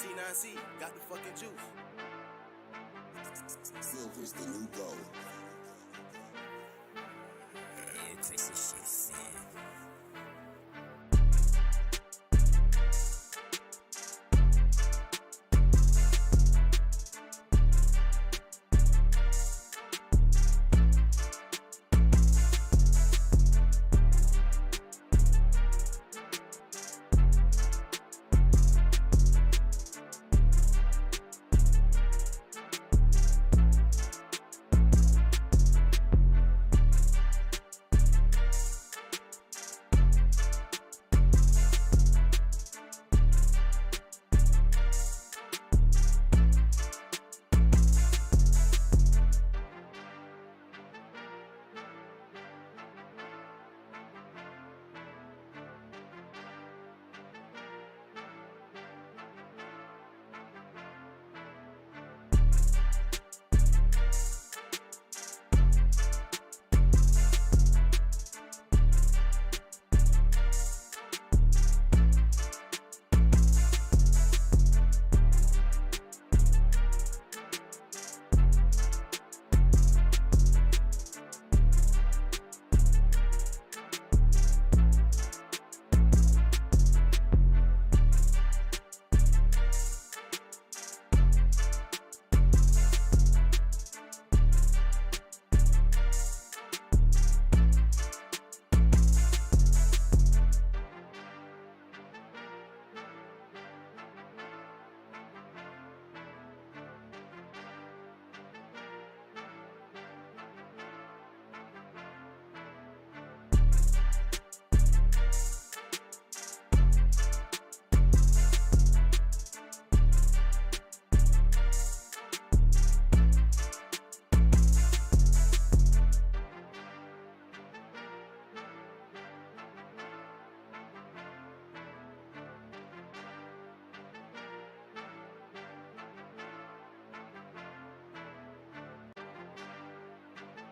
T9C got the fucking juice. Silver's the new gold. It takes a shit sin.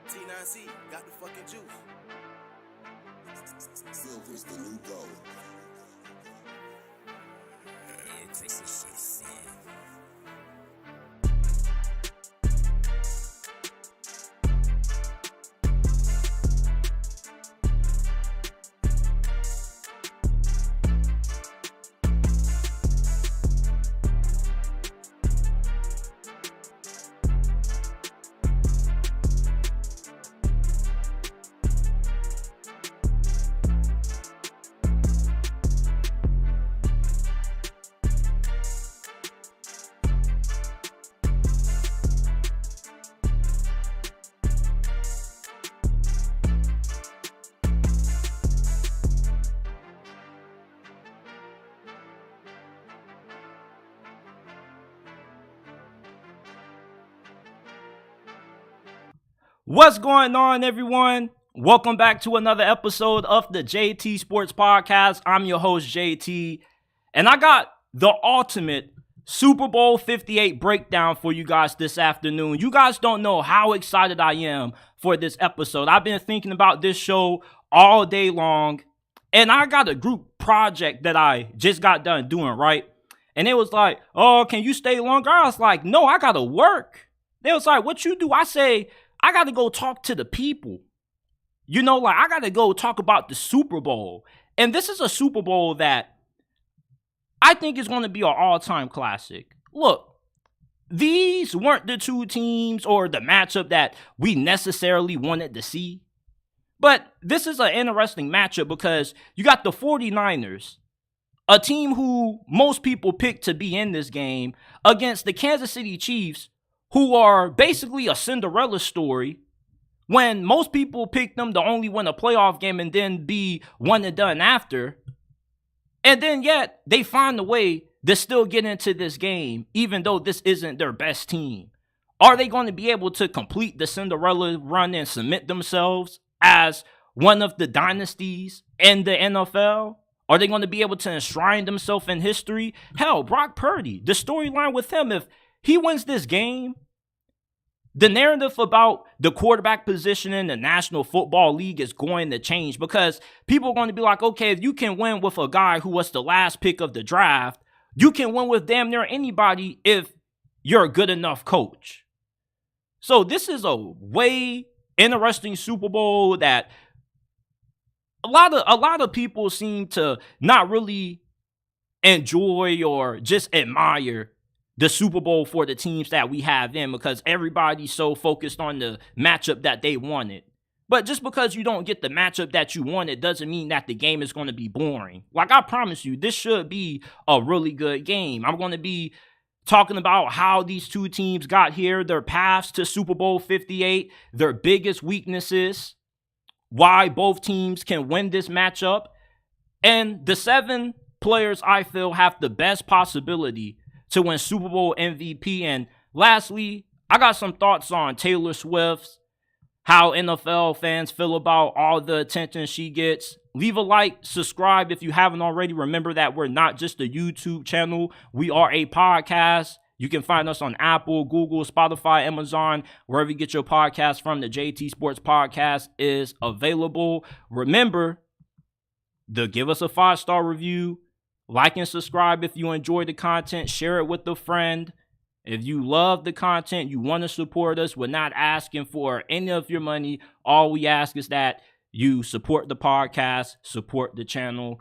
T9C got the fucking juice. Silver's the new gold. It takes a shit sin. What's going on, everyone? Welcome back to another episode of the JT Sports Podcast. I'm your host, JT, and I got the ultimate Super Bowl 58 breakdown for you guys this afternoon. You guys don't know how excited I am for this episode. I've been thinking about this show all day long, and I got a group project that I just got done doing, right? And it was like, oh, can you stay longer? I was like, no, I got to work. They was like, what you do? I say, I got to go talk to the people. You know, like, I got to go talk about the Super Bowl. And this is a Super Bowl that I think is going to be an all-time classic. Look, these weren't the two teams or the matchup that we necessarily wanted to see. But this is an interesting matchup because you got the 49ers, a team who most people picked to be in this game, against the Kansas City Chiefs, who are basically a Cinderella story when most people pick them to only win a playoff game and then be one and done after. And then yet they find a way to still get into this game, even though this isn't their best team. Are they going to be able to complete the Cinderella run and cement themselves as one of the dynasties in the NFL? Are they going to be able to enshrine themselves in history? Hell, Brock Purdy, the storyline with him, if he wins this game, the narrative about the quarterback position in the National Football League is going to change because people are going to be like, okay, if you can win with a guy who was the last pick of the draft, You can win with damn near anybody if you're a good enough coach. So this is a way interesting Super Bowl that a lot of people seem to not really enjoy or just admire the Super Bowl for the teams that we have in, because everybody's so focused on the matchup that they wanted. But just because you don't get the matchup that you wanted doesn't mean that the game is going to be boring. Like, I promise you, this should be a really good game. I'm going to be talking about how these two teams got here, their paths to Super Bowl 58, their biggest weaknesses, why both teams can win this matchup, and the 7 players I feel have the best possibility to win Super Bowl MVP. And lastly, I got some thoughts on Taylor Swift, how NFL fans feel about all the attention she gets. Leave a like, subscribe if you haven't already. Remember that we're not just a YouTube channel. We are a podcast. You can find us on Apple, Google, Spotify, Amazon, wherever you get your podcast from. The JT Sports Podcast is available. Remember to give us a 5-star review. Like and subscribe if you enjoy the content. Share it with a friend. If you love the content, you want to support us, we're not asking for any of your money. All we ask is that you support the podcast, support the channel.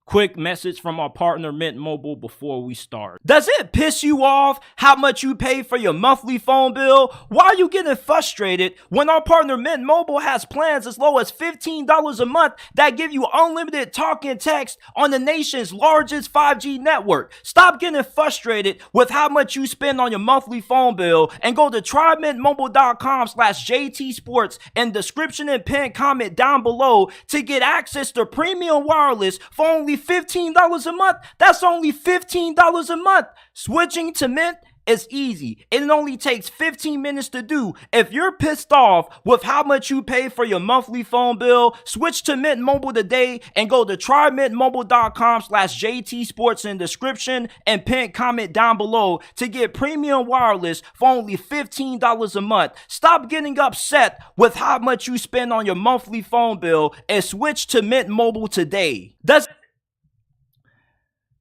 Quick message from our partner Mint Mobile before we start. Does it piss you off how much you pay for your monthly phone bill? Why are you getting frustrated when our partner Mint Mobile has plans as low as $15 a month that give you unlimited talk and text on the nation's largest 5G network? Stop getting frustrated with how much you spend on your monthly phone bill and go to trymintmobile.com/JT Sports in description and pin comment down below to get access to premium wireless for only $15 a month. That's only $15 a month. Switching to Mint is easy. It only takes 15 minutes to do. If you're pissed off with how much you pay for your monthly phone bill, switch to Mint Mobile today and go to trymintmobile.com/JT Sports in description and pin comment down below to get premium wireless for only $15 a month. Stop getting upset with how much you spend on your monthly phone bill and switch to Mint Mobile today.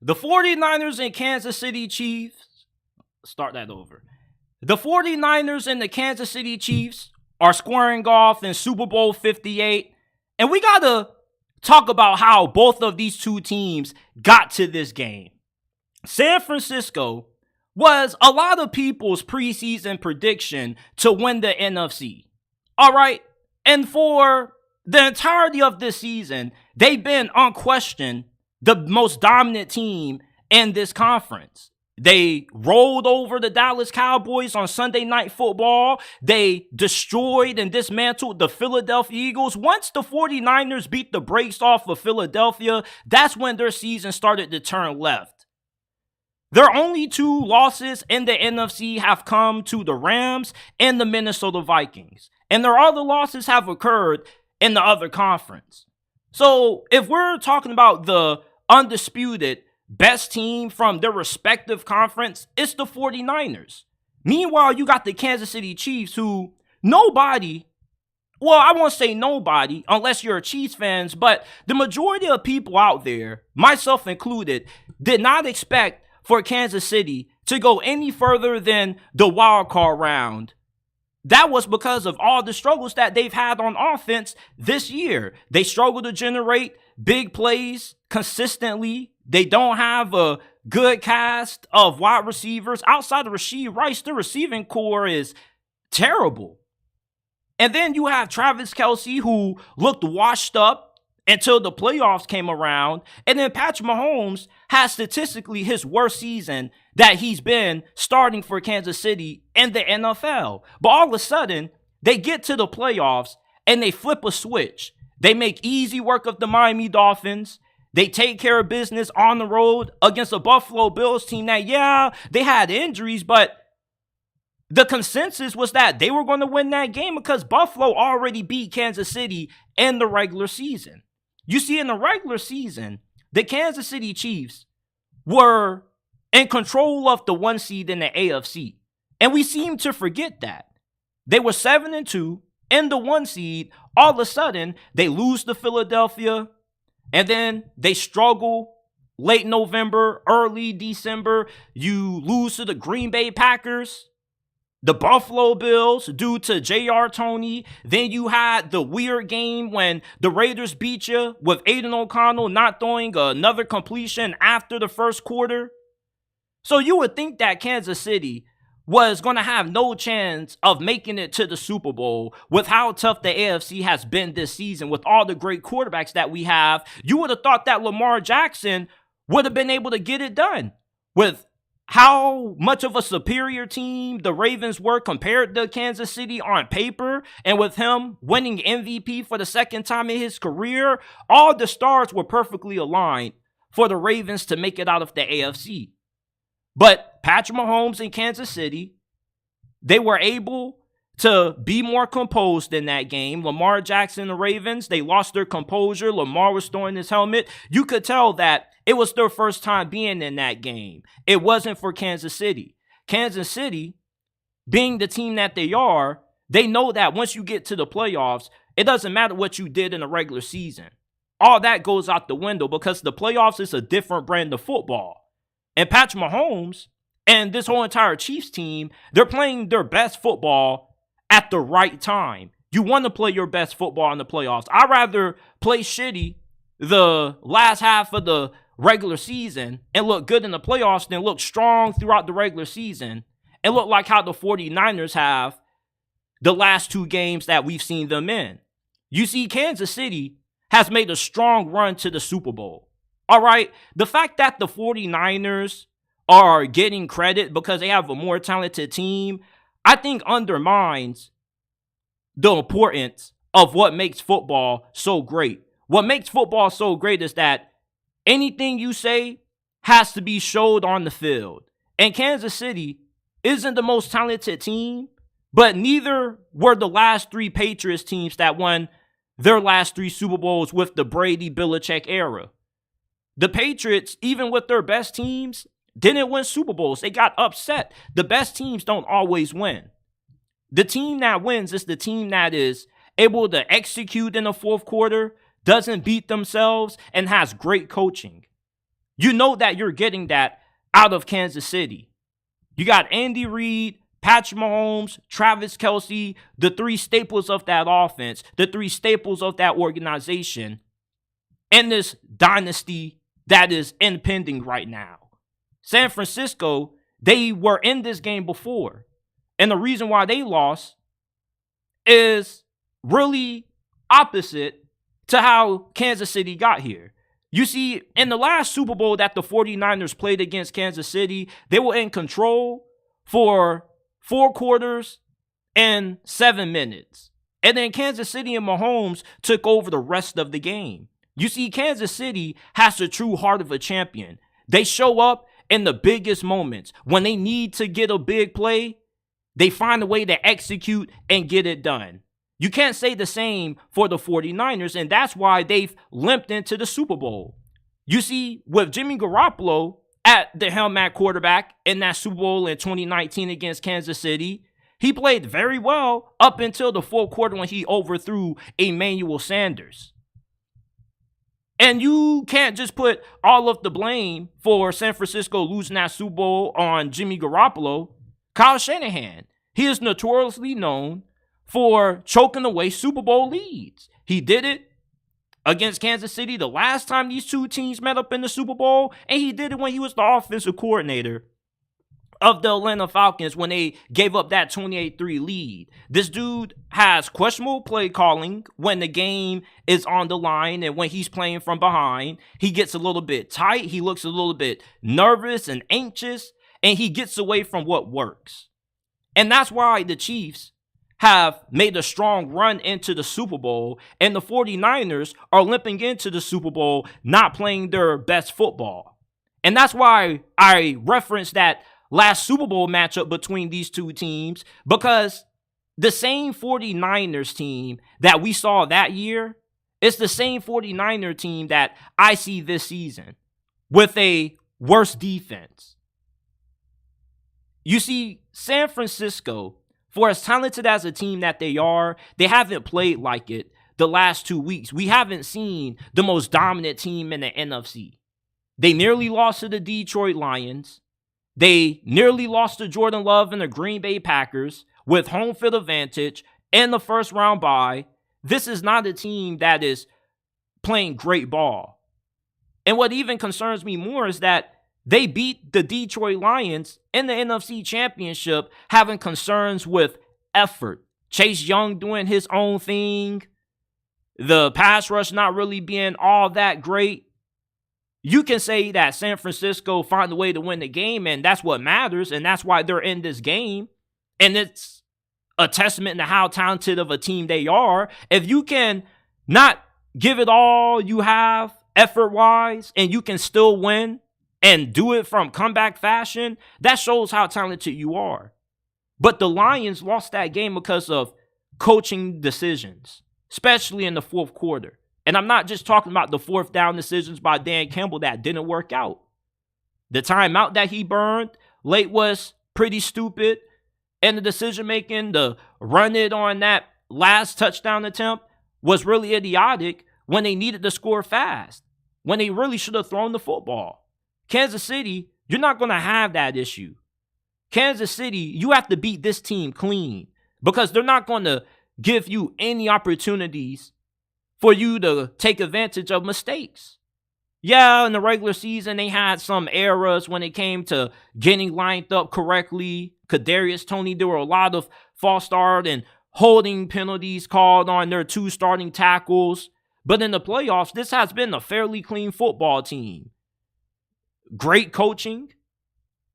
The 49ers and Kansas City Chiefs, start that over. The 49ers and the Kansas City Chiefs are squaring off in Super Bowl 58. And we got to talk about how both of these two teams got to this game. San Francisco was a lot of people's preseason prediction to win the NFC. All right. And for the entirety of this season, they've been unquestioned the most dominant team in this conference. They rolled over the Dallas Cowboys on Sunday Night Football. They destroyed and dismantled the Philadelphia Eagles. Once the 49ers beat the brakes off of Philadelphia, that's when their season started to turn left. Their only 2 losses in the NFC have come to the Rams and the Minnesota Vikings. And their other losses have occurred in the other conference. So if we're talking about the undisputed best team from their respective conference, it's the 49ers. Meanwhile, you got the Kansas City Chiefs, who nobody, well, I won't say nobody unless you're a Chiefs fans, but the majority of people out there, myself included, did not expect for Kansas City to go any further than the wild card round. That was because of all the struggles that they've had on offense this year. They struggle to generate big plays consistently. They don't have a good cast of wide receivers. Outside of Rashee Rice, the receiving core is terrible. And then you have Travis Kelce, who looked washed up until the playoffs came around. And then Patrick Mahomes has statistically his worst season that he's been starting for Kansas City in the NFL. But all of a sudden, they get to the playoffs and they flip a switch. They make easy work of the Miami Dolphins. They take care of business on the road against a Buffalo Bills team that, yeah, they had injuries, but the consensus was that they were going to win that game because Buffalo already beat Kansas City in the regular season. You see, in the regular season, the Kansas City Chiefs were in control of the 1 seed in the AFC. And we seem to forget that. They were 7-2 in the 1 seed. All of a sudden, they lose to Philadelphia. And then they struggle late November, early December, you lose to the Green Bay Packers, the Buffalo Bills due to J.R. Toney. Then you had the weird game when the Raiders beat you with Aiden O'Connell not throwing another completion after the first quarter. So you would think that Kansas City was going to have no chance of making it to the Super Bowl with how tough the AFC has been this season, with all the great quarterbacks that we have. You would have thought that Lamar Jackson would have been able to get it done with how much of a superior team the Ravens were compared to Kansas City on paper, and with him winning MVP for the second time in his career. All the stars were perfectly aligned for the Ravens to make it out of the AFC. But Patrick Mahomes in Kansas City, they were able to be more composed in that game. Lamar Jackson and the Ravens, they lost their composure. Lamar was throwing his helmet. You could tell that it was their first time being in that game. It wasn't for Kansas City. Kansas City, being the team that they are, they know that once you get to the playoffs, it doesn't matter what you did in the regular season. All that goes out the window because the playoffs is a different brand of football. And Patrick Mahomes and this whole entire Chiefs team, they're playing their best football at the right time. You want to play your best football in the playoffs. I'd rather play shitty the last half of the regular season and look good in the playoffs than look strong throughout the regular season and look like how the 49ers have the last two games that we've seen them in. You see, Kansas City has made a strong run to the Super Bowl. All right, the fact that the 49ers are getting credit because they have a more talented team, I think undermines the importance of what makes football so great. What makes football so great is that anything you say has to be showed on the field. And Kansas City isn't the most talented team, but neither were the last three Patriots teams that won their last three Super Bowls with the Brady-Belichick era. The Patriots, even with their best teams, didn't win Super Bowls. They got upset. The best teams don't always win. The team that wins is the team that is able to execute in the fourth quarter, doesn't beat themselves, and has great coaching. You know that you're getting that out of Kansas City. You got Andy Reid, Patrick Mahomes, Travis Kelce, the three staples of that offense, the three staples of that organization, and this dynasty that is impending right now. San Francisco, they were in this game before. And the reason why they lost is really opposite to how Kansas City got here. You see, in the last Super Bowl that the 49ers played against Kansas City, they were in control for 4 quarters and 7 minutes. And then Kansas City and Mahomes took over the rest of the game. You see, Kansas City has the true heart of a champion. They show up in the biggest moments. When they need to get a big play, they find a way to execute and get it done. You can't say the same for the 49ers, and that's why they've limped into the Super Bowl. You see, with Jimmy Garoppolo at the helm at quarterback in that Super Bowl in 2019 against Kansas City, he played very well up until the fourth quarter when he overthrew Emmanuel Sanders. And you can't just put all of the blame for San Francisco losing that Super Bowl on Jimmy Garoppolo. Kyle Shanahan, he is notoriously known for choking away Super Bowl leads. He did it against Kansas City the last time these two teams met up in the Super Bowl, and he did it when he was the offensive coordinator of the Atlanta Falcons when they gave up that 28-3 lead. This dude has questionable play calling when the game is on the line and when he's playing from behind. He gets a little bit tight. He looks a little bit nervous and anxious, and he gets away from what works. And that's why the Chiefs have made a strong run into the Super Bowl, and the 49ers are limping into the Super Bowl not playing their best football. And that's why I referenced that last Super Bowl matchup between these two teams, because the same 49ers team that we saw that year is the same 49er team that I see this season with a worse defense. You see, San Francisco, for as talented as a team that they are, they haven't played like it the last 2 weeks. We haven't seen the most dominant team in the NFC. They nearly lost to the Detroit Lions. They nearly lost to Jordan Love and the Green Bay Packers with home field advantage and the first round bye. This is not a team that is playing great ball. And what even concerns me more is that they beat the Detroit Lions in the NFC Championship, having concerns with effort. Chase Young doing his own thing. The pass rush not really being all that great. You can say that San Francisco found a way to win the game, and that's what matters, and that's why they're in this game. And it's a testament to how talented of a team they are. If you can not give it all you have effort-wise, and you can still win and do it from comeback fashion, that shows how talented you are. But the Lions lost that game because of coaching decisions, especially in the fourth quarter. And I'm not just talking about the fourth down decisions by Dan Campbell that didn't work out. The timeout that he burned late was pretty stupid. And the decision-making to run it on that last touchdown attempt was really idiotic when they needed to score fast, when they really should have thrown the football. Kansas City, you're not going to have that issue. Kansas City, you have to beat this team clean because they're not going to give you any opportunities for you to take advantage of mistakes. Yeah, in the regular season, they had some errors when it came to getting lined up correctly. Kadarius Toney, there were a lot of false start and holding penalties called on their two starting tackles. But in the playoffs, this has been a fairly clean football team. Great coaching.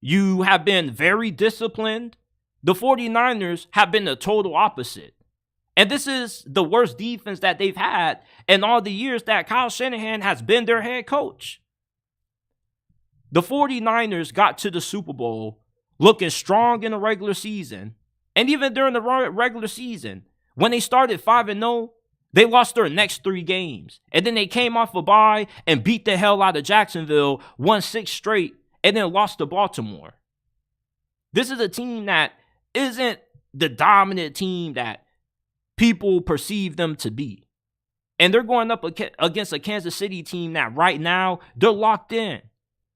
You have been very disciplined. The 49ers have been the total opposite. And this is the worst defense that they've had in all the years that Kyle Shanahan has been their head coach. The 49ers got to the Super Bowl looking strong in the regular season. And even during the regular season, when they started 5-0, they lost their next 3 games. And then they came off a bye and beat the hell out of Jacksonville, won 6 straight, and then lost to Baltimore. This is a team that isn't the dominant team that people perceive them to be. And they're going up against a Kansas City team that right now, they're locked in.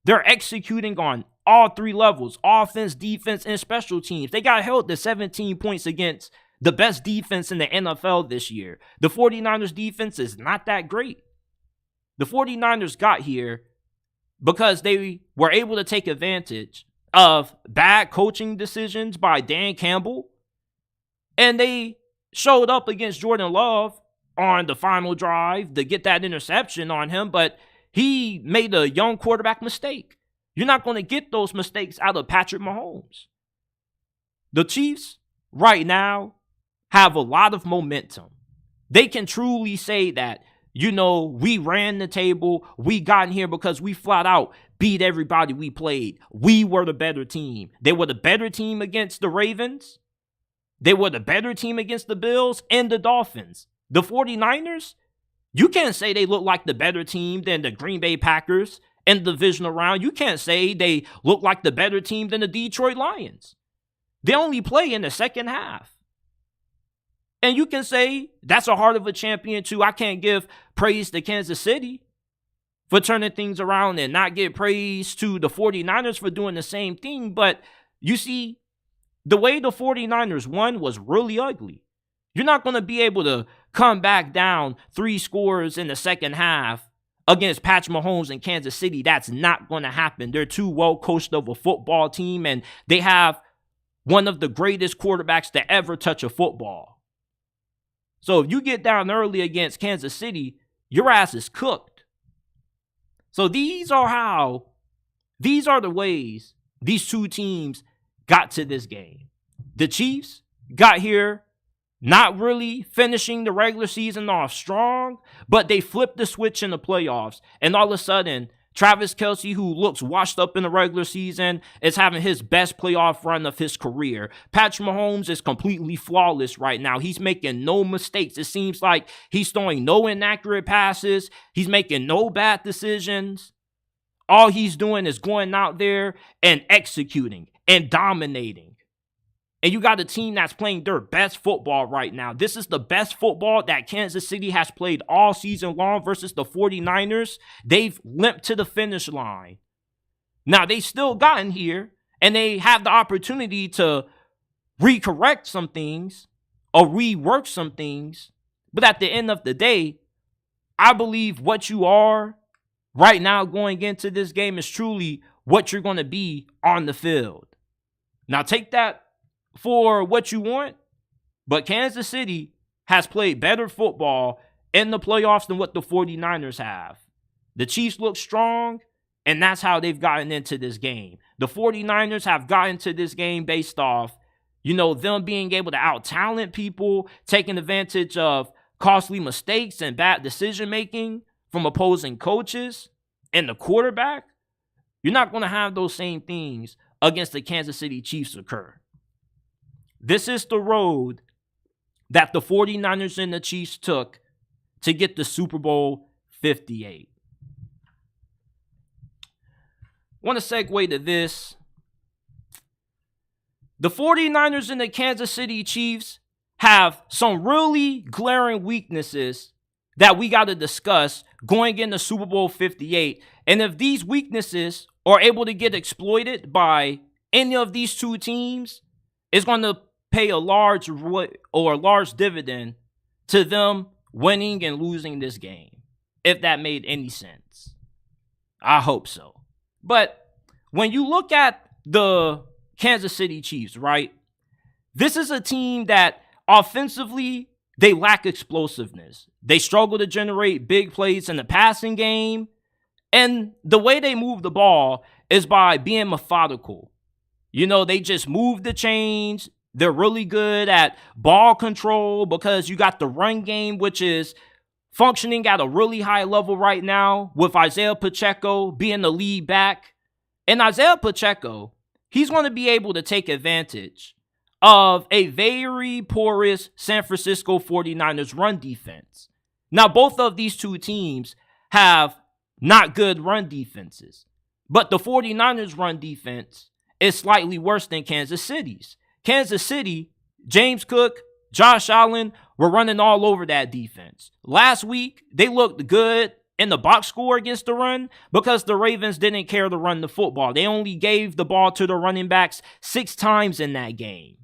They're executing on all 3 levels, offense, defense, and special teams. They got held to 17 points against the best defense in the NFL this year. The 49ers defense is not that great. The 49ers got here because they were able to take advantage of bad coaching decisions by Dan Campbell. And they showed up against Jordan Love on the final drive to get that interception on him, but he made a young quarterback mistake. You're not going to get those mistakes out of Patrick Mahomes. The Chiefs, right now, have a lot of momentum. They can truly say that, we ran the table, we got in here because we flat out beat everybody we played. We were the better team. They were the better team against the Ravens. They were the better team against the Bills and the Dolphins. The 49ers, you can't say they look like the better team than the Green Bay Packers in the divisional round. You can't say they look like the better team than the Detroit Lions. They only play in the second half. And you can say that's a heart of a champion too. I can't give praise to Kansas City for turning things around and not give praise to the 49ers for doing the same thing. But you see, the way the 49ers won was really ugly. You're not going to be able to come back down 3 scores in the second half against Patrick Mahomes and Kansas City. That's not going to happen. They're too well coached of a football team, and they have one of the greatest quarterbacks to ever touch a football. So if you get down early against Kansas City, your ass is cooked. So these are the ways these two teams got to this game. The Chiefs got here not really finishing the regular season off strong, but they flipped the switch in the playoffs. And all of a sudden, Travis Kelce, who looks washed up in the regular season, is having his best playoff run of his career. Patrick Mahomes is completely flawless right now. He's making no mistakes. It seems like he's throwing no inaccurate passes. He's making no bad decisions. All he's doing is going out there and executing and dominating. and you got a team that's playing their best football right now. This is the best football that Kansas City has played all season long versus the 49ers. They've limped to the finish line. Now, they still gotten here, and they have the opportunity to recorrect some things or rework some things. But at the end of the day, I believe what you are right now going into this game is truly what you're going to be on the field. Now, take that for what you want, but Kansas City has played better football in the playoffs than what the 49ers have. The Chiefs look strong, and that's how they've gotten into this game. The 49ers have gotten to this game based off, them being able to out-talent people, taking advantage of costly mistakes and bad decision-making from opposing coaches and the quarterback. You're not going to have those same things against the Kansas City Chiefs occur. This is the road that the 49ers and the Chiefs took to get the Super Bowl LVIII. I want to segue to this. The 49ers and the Kansas City Chiefs have some really glaring weaknesses that we got to discuss going into Super Bowl LVIII. And if these weaknesses are able to get exploited by any of these two teams, it's going to pay a large dividend to them winning and losing this game, if that made any sense. I hope so. But when you look at the Kansas City Chiefs, right, this is a team that offensively, they lack explosiveness. They struggle to generate big plays in the passing game. And the way they move the ball is by being methodical. They just move the chains. They're really good at ball control because you got the run game, which is functioning at a really high level right now with Isaiah Pacheco being the lead back. And Isaiah Pacheco, he's going to be able to take advantage of a very porous San Francisco 49ers run defense. Now, both of these two teams have not good run defenses, but the 49ers run defense is slightly worse than Kansas City's. Kansas City, James Cook, Josh Allen were running all over that defense. Last week, they looked good in the box score against the run because the Ravens didn't care to run the football. They only gave the ball to the running backs 6 times in that game.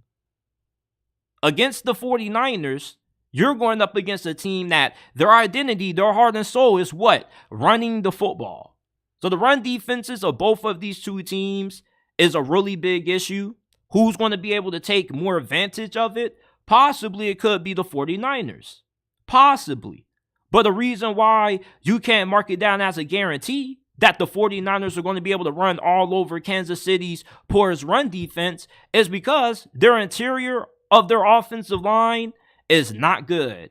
Against the 49ers, you're going up against a team that their identity, their heart and soul is what? Running the football. So the run defenses of both of these two teams is a really big issue. Who's going to be able to take more advantage of it? Possibly it could be the 49ers. Possibly. But the reason why you can't mark it down as a guarantee that the 49ers are going to be able to run all over Kansas City's porous run defense is because their interior of their offensive line is not good.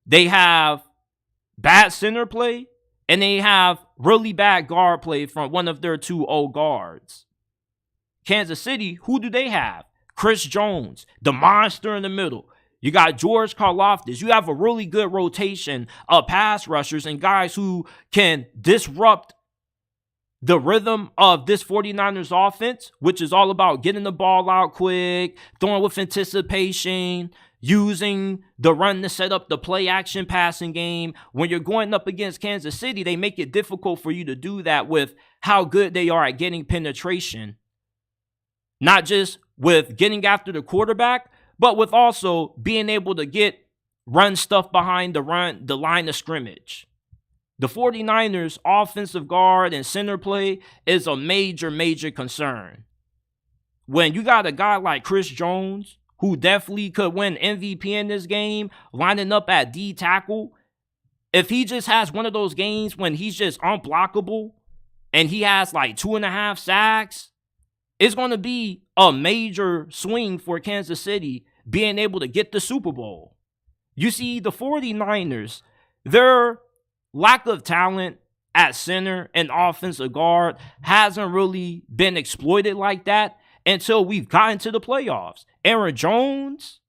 They have bad center play and they have really bad guard play from one of their 2 old guards. Kansas City, who do they have? Chris Jones, the monster in the middle. You got George Karlaftis. You have a really good rotation of pass rushers and guys who can disrupt the rhythm of this 49ers offense, which is all about getting the ball out quick, throwing with anticipation, using the run to set up the play action passing game. When you're going up against Kansas City, they make it difficult for you to do that with how good they are at getting penetration. Not just with getting after the quarterback, but with also being able to run stuff behind the line of scrimmage. The 49ers offensive guard and center play is a major, major concern. When you got a guy like Chris Jones, who definitely could win MVP in this game, lining up at D tackle, if he just has one of those games when he's just unblockable and he has like 2.5 sacks, it's going to be a major swing for Kansas City being able to get the Super Bowl. You see, the 49ers, their lack of talent at center and offensive guard hasn't really been exploited like that until we've gotten to the playoffs. Aaron Jones,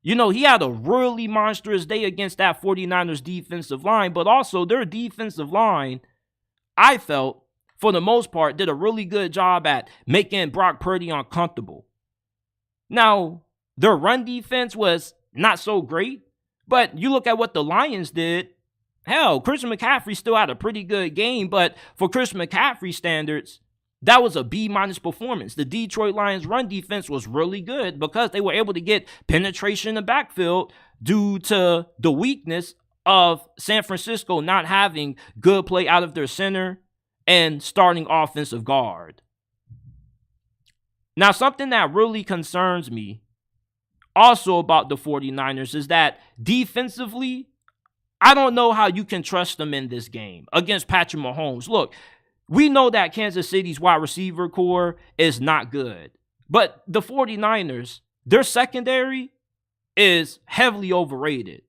he had a really monstrous day against that 49ers defensive line, but also their defensive line, I felt, for the most part, did a really good job at making Brock Purdy uncomfortable. Now, their run defense was not so great, but you look at what the Lions did. Hell, Christian McCaffrey still had a pretty good game, but for Christian McCaffrey standards, that was a B-minus performance. The Detroit Lions run defense was really good because they were able to get penetration in the backfield due to the weakness of San Francisco not having good play out of their center and starting offensive guard. Now, something that really concerns me also about the 49ers is that defensively, I don't know how you can trust them in this game against Patrick Mahomes. Look, we know that Kansas City's wide receiver core is not good. But the 49ers, their secondary is heavily overrated.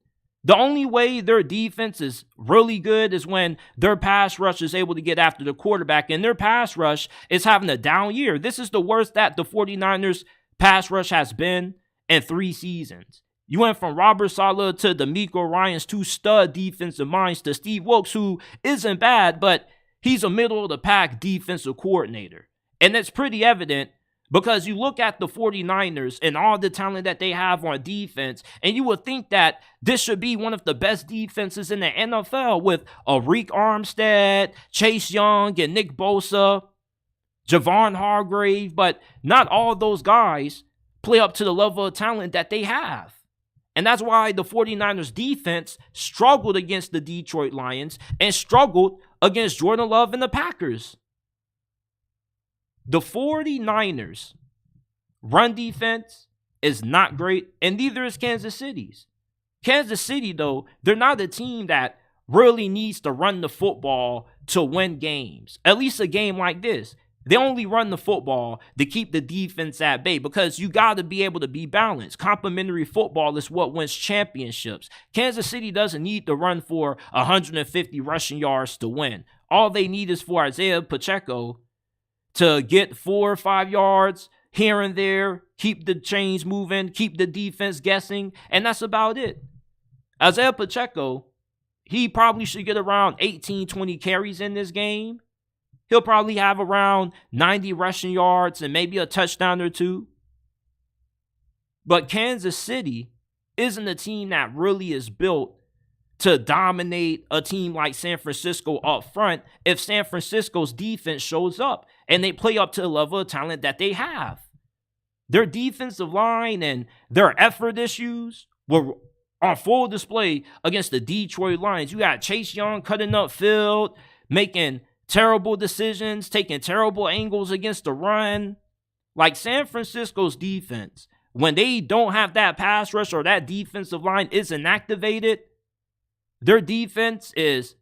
The only way their defense is really good is when their pass rush is able to get after the quarterback, and their pass rush is having a down year. This is the worst that the 49ers pass rush has been in 3 seasons. You went from Robert Saleh to DeMeco Ryans, 2 stud defensive minds, to Steve Wilkes, who isn't bad, but he's a middle-of-the-pack defensive coordinator. And it's pretty evident because you look at the 49ers and all the talent that they have on defense, and you would think that this should be one of the best defenses in the NFL with Arik Armstead, Chase Young, and Nick Bosa, Javon Hargrave, but not all of those guys play up to the level of talent that they have. And that's why the 49ers defense struggled against the Detroit Lions and struggled against Jordan Love and the Packers. The 49ers run defense is not great, and neither is Kansas City's. Kansas City, though, they're not a team that really needs to run the football to win games. At least a game like this. They only run the football to keep the defense at bay because you got to be able to be balanced. Complementary football is what wins championships. Kansas City doesn't need to run for 150 rushing yards to win. All they need is for Isaiah Pacheco to get 4 or 5 yards here and there, keep the chains moving, keep the defense guessing, and that's about it. Isaiah Pacheco, he probably should get around 18, 20 carries in this game. He'll probably have around 90 rushing yards and maybe a touchdown or 2. But Kansas City isn't a team that really is built to dominate a team like San Francisco up front if San Francisco's defense shows up and they play up to the level of talent that they have. Their defensive line and their effort issues were on full display against the Detroit Lions. You got Chase Young cutting up field, making terrible decisions, taking terrible angles against the run. Like San Francisco's defense, when they don't have that pass rush or that defensive line isn't activated, their defense is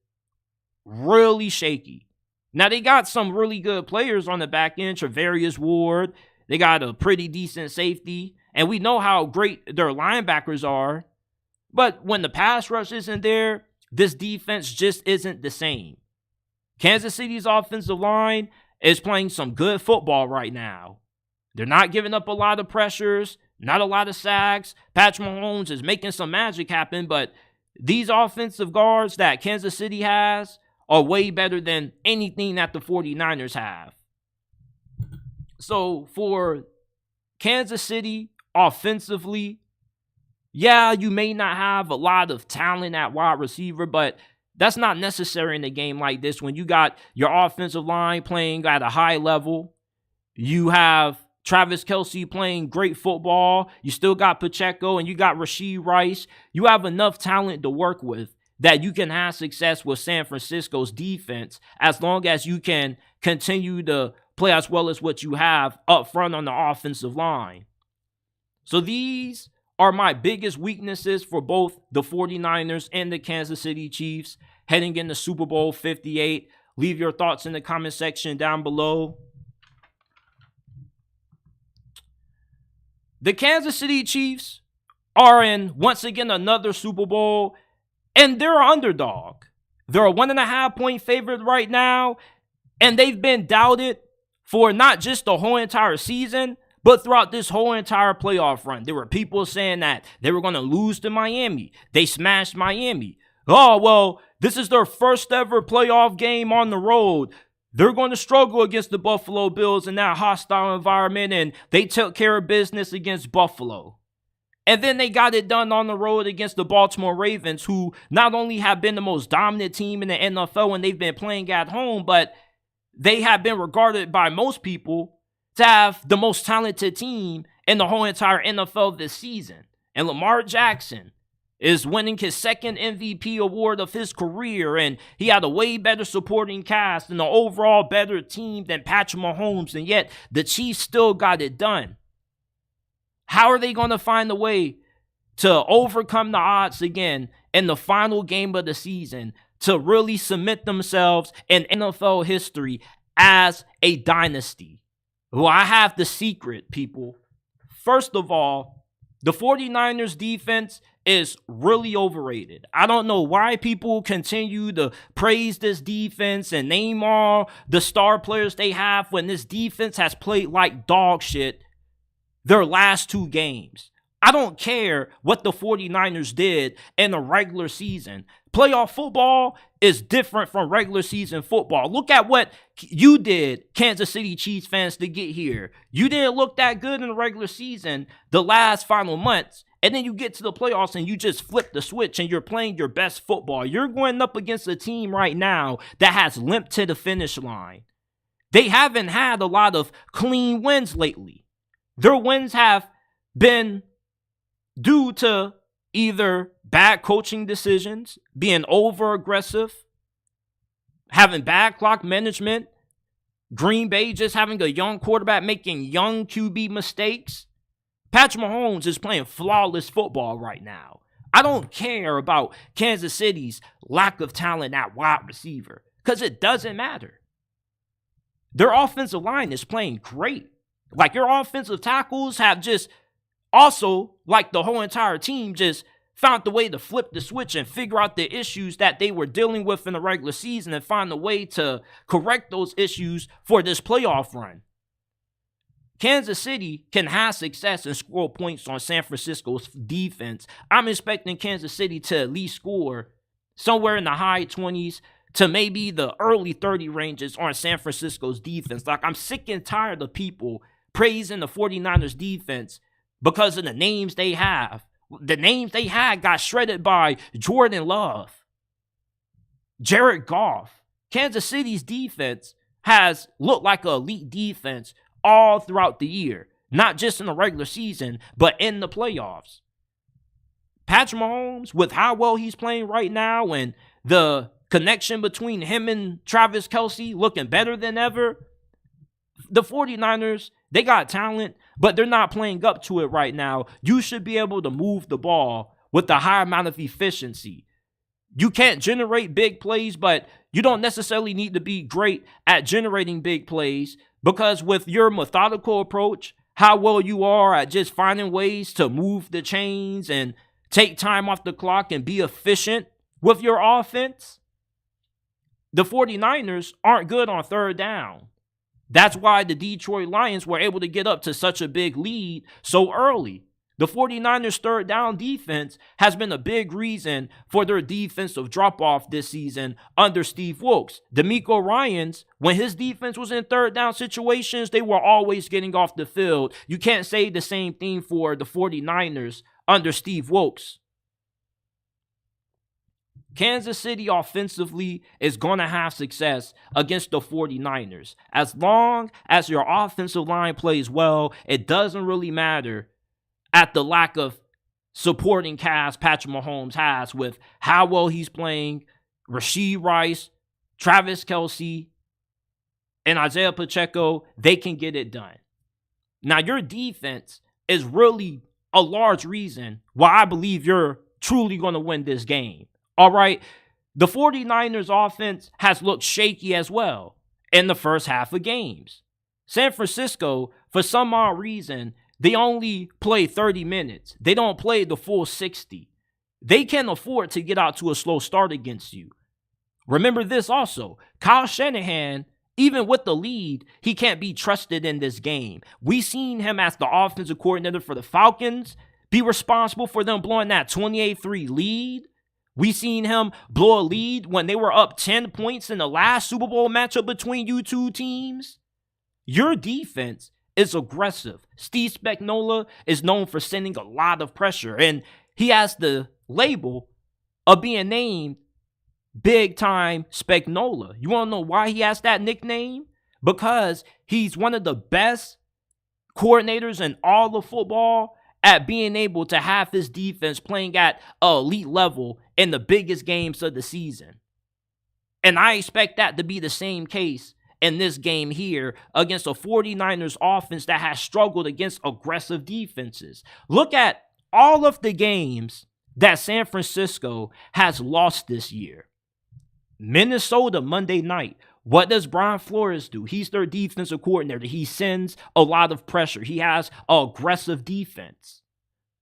really shaky. Now, they got some really good players on the back end, Travarius Ward. They got a pretty decent safety, and we know how great their linebackers are. But when the pass rush isn't there, this defense just isn't the same. Kansas City's offensive line is playing some good football right now. They're not giving up a lot of pressures, not a lot of sacks. Patrick Mahomes is making some magic happen, but these offensive guards that Kansas City has are way better than anything that the 49ers have. So for Kansas City offensively, yeah, you may not have a lot of talent at wide receiver, but that's not necessary in a game like this when you got your offensive line playing at a high level. You have Travis Kelce playing great football. You still got Pacheco and you got Rashee Rice. You have enough talent to work with that you can have success with San Francisco's defense as long as you can continue to play as well as what you have up front on the offensive line. So these are my biggest weaknesses for both the 49ers and the Kansas City Chiefs heading into Super Bowl 58. Leave your thoughts in the comment section down below. The Kansas City Chiefs are in, once again, another Super Bowl, and they're an underdog. They're a 1.5-point favorite right now, and they've been doubted for not just the whole entire season, but throughout this whole entire playoff run. There were people saying that they were going to lose to Miami. They smashed Miami. Oh, well, this is their first ever playoff game on the road. They're going to struggle against the Buffalo Bills in that hostile environment, and they took care of business against Buffalo. And then they got it done on the road against the Baltimore Ravens, who not only have been the most dominant team in the NFL when they've been playing at home, but they have been regarded by most people to have the most talented team in the whole entire NFL this season. And Lamar Jackson is winning his second MVP award of his career, and he had a way better supporting cast and an overall better team than Patrick Mahomes, and yet the Chiefs still got it done. How are they going to find a way to overcome the odds again in the final game of the season to really cement themselves in NFL history as a dynasty? Well, I have the secret, people. First of all, the 49ers defense is really overrated. I don't know why people continue to praise this defense and name all the star players they have when this defense has played like dog shit their last two games. I don't care what the 49ers did in the regular season. Playoff football is different from regular season football. Look at what you did, Kansas City Chiefs fans, to get here. You didn't look that good in the regular season the last final months. And then you get to the playoffs and you just flip the switch and you're playing your best football. You're going up against a team right now that has limped to the finish line. They haven't had a lot of clean wins lately. Their wins have been due to either bad coaching decisions, being over-aggressive, having bad clock management, Green Bay just having a young quarterback making young QB mistakes. Patrick Mahomes is playing flawless football right now. I don't care about Kansas City's lack of talent at wide receiver because it doesn't matter. Their offensive line is playing great. Like, your offensive tackles have just also, like the whole entire team, just found the way to flip the switch and figure out the issues that they were dealing with in the regular season and find a way to correct those issues for this playoff run. Kansas City can have success and score points on San Francisco's defense. I'm expecting Kansas City to at least score somewhere in the high 20s to maybe the early 30 ranges on San Francisco's defense. Like, I'm sick and tired of people praising the 49ers defense because of the names they have. The names they had got shredded by Jordan Love, Jared Goff. Kansas City's defense has looked like an elite defense all throughout the year, not just in the regular season, but in the playoffs. Patrick Mahomes, with how well he's playing right now and the connection between him and Travis Kelce looking better than ever, the 49ers, they got talent, but they're not playing up to it right now. You should be able to move the ball with a high amount of efficiency. You can't generate big plays, but you don't necessarily need to be great at generating big plays, because with your methodical approach, how well you are at just finding ways to move the chains and take time off the clock and be efficient with your offense, the 49ers aren't good on third down. That's why the Detroit Lions were able to get up to such a big lead so early. The 49ers' third down defense has been a big reason for their defensive drop-off this season under Steve Wilks. DeMeco Ryans, when his defense was in third down situations, they were always getting off the field. You can't say the same thing for the 49ers under Steve Wilks. Kansas City offensively is going to have success against the 49ers. As long as your offensive line plays well, it doesn't really matter at the lack of supporting cast Patrick Mahomes has with how well he's playing. Rashee Rice, Travis Kelce, and Isaiah Pacheco, they can get it done. Now, your defense is really a large reason why I believe you're truly going to win this game. All right, the 49ers offense has looked shaky as well in the first half of games. San Francisco, for some odd reason, they only play 30 minutes. They don't play the full 60. They can't afford to get out to a slow start against you. Remember this also, Kyle Shanahan, even with the lead, he can't be trusted in this game. We've seen him as the offensive coordinator for the Falcons be responsible for them blowing that 28-3 lead. We seen him blow a lead when they were up 10 points in the last Super Bowl matchup between you two teams. Your defense is aggressive. Steve Spagnuolo is known for sending a lot of pressure, and he has the label of being named Big Time Spagnuolo. You want to know why he has that nickname? Because he's one of the best coordinators in all of football at being able to have his defense playing at an elite level in the biggest games of the season. And I expect that to be the same case in this game here against a 49ers offense that has struggled against aggressive defenses. Look at all of the games that San Francisco has lost this year. Minnesota Monday night. What does Brian Flores do? He's their defensive coordinator. He sends a lot of pressure. He has an aggressive defense.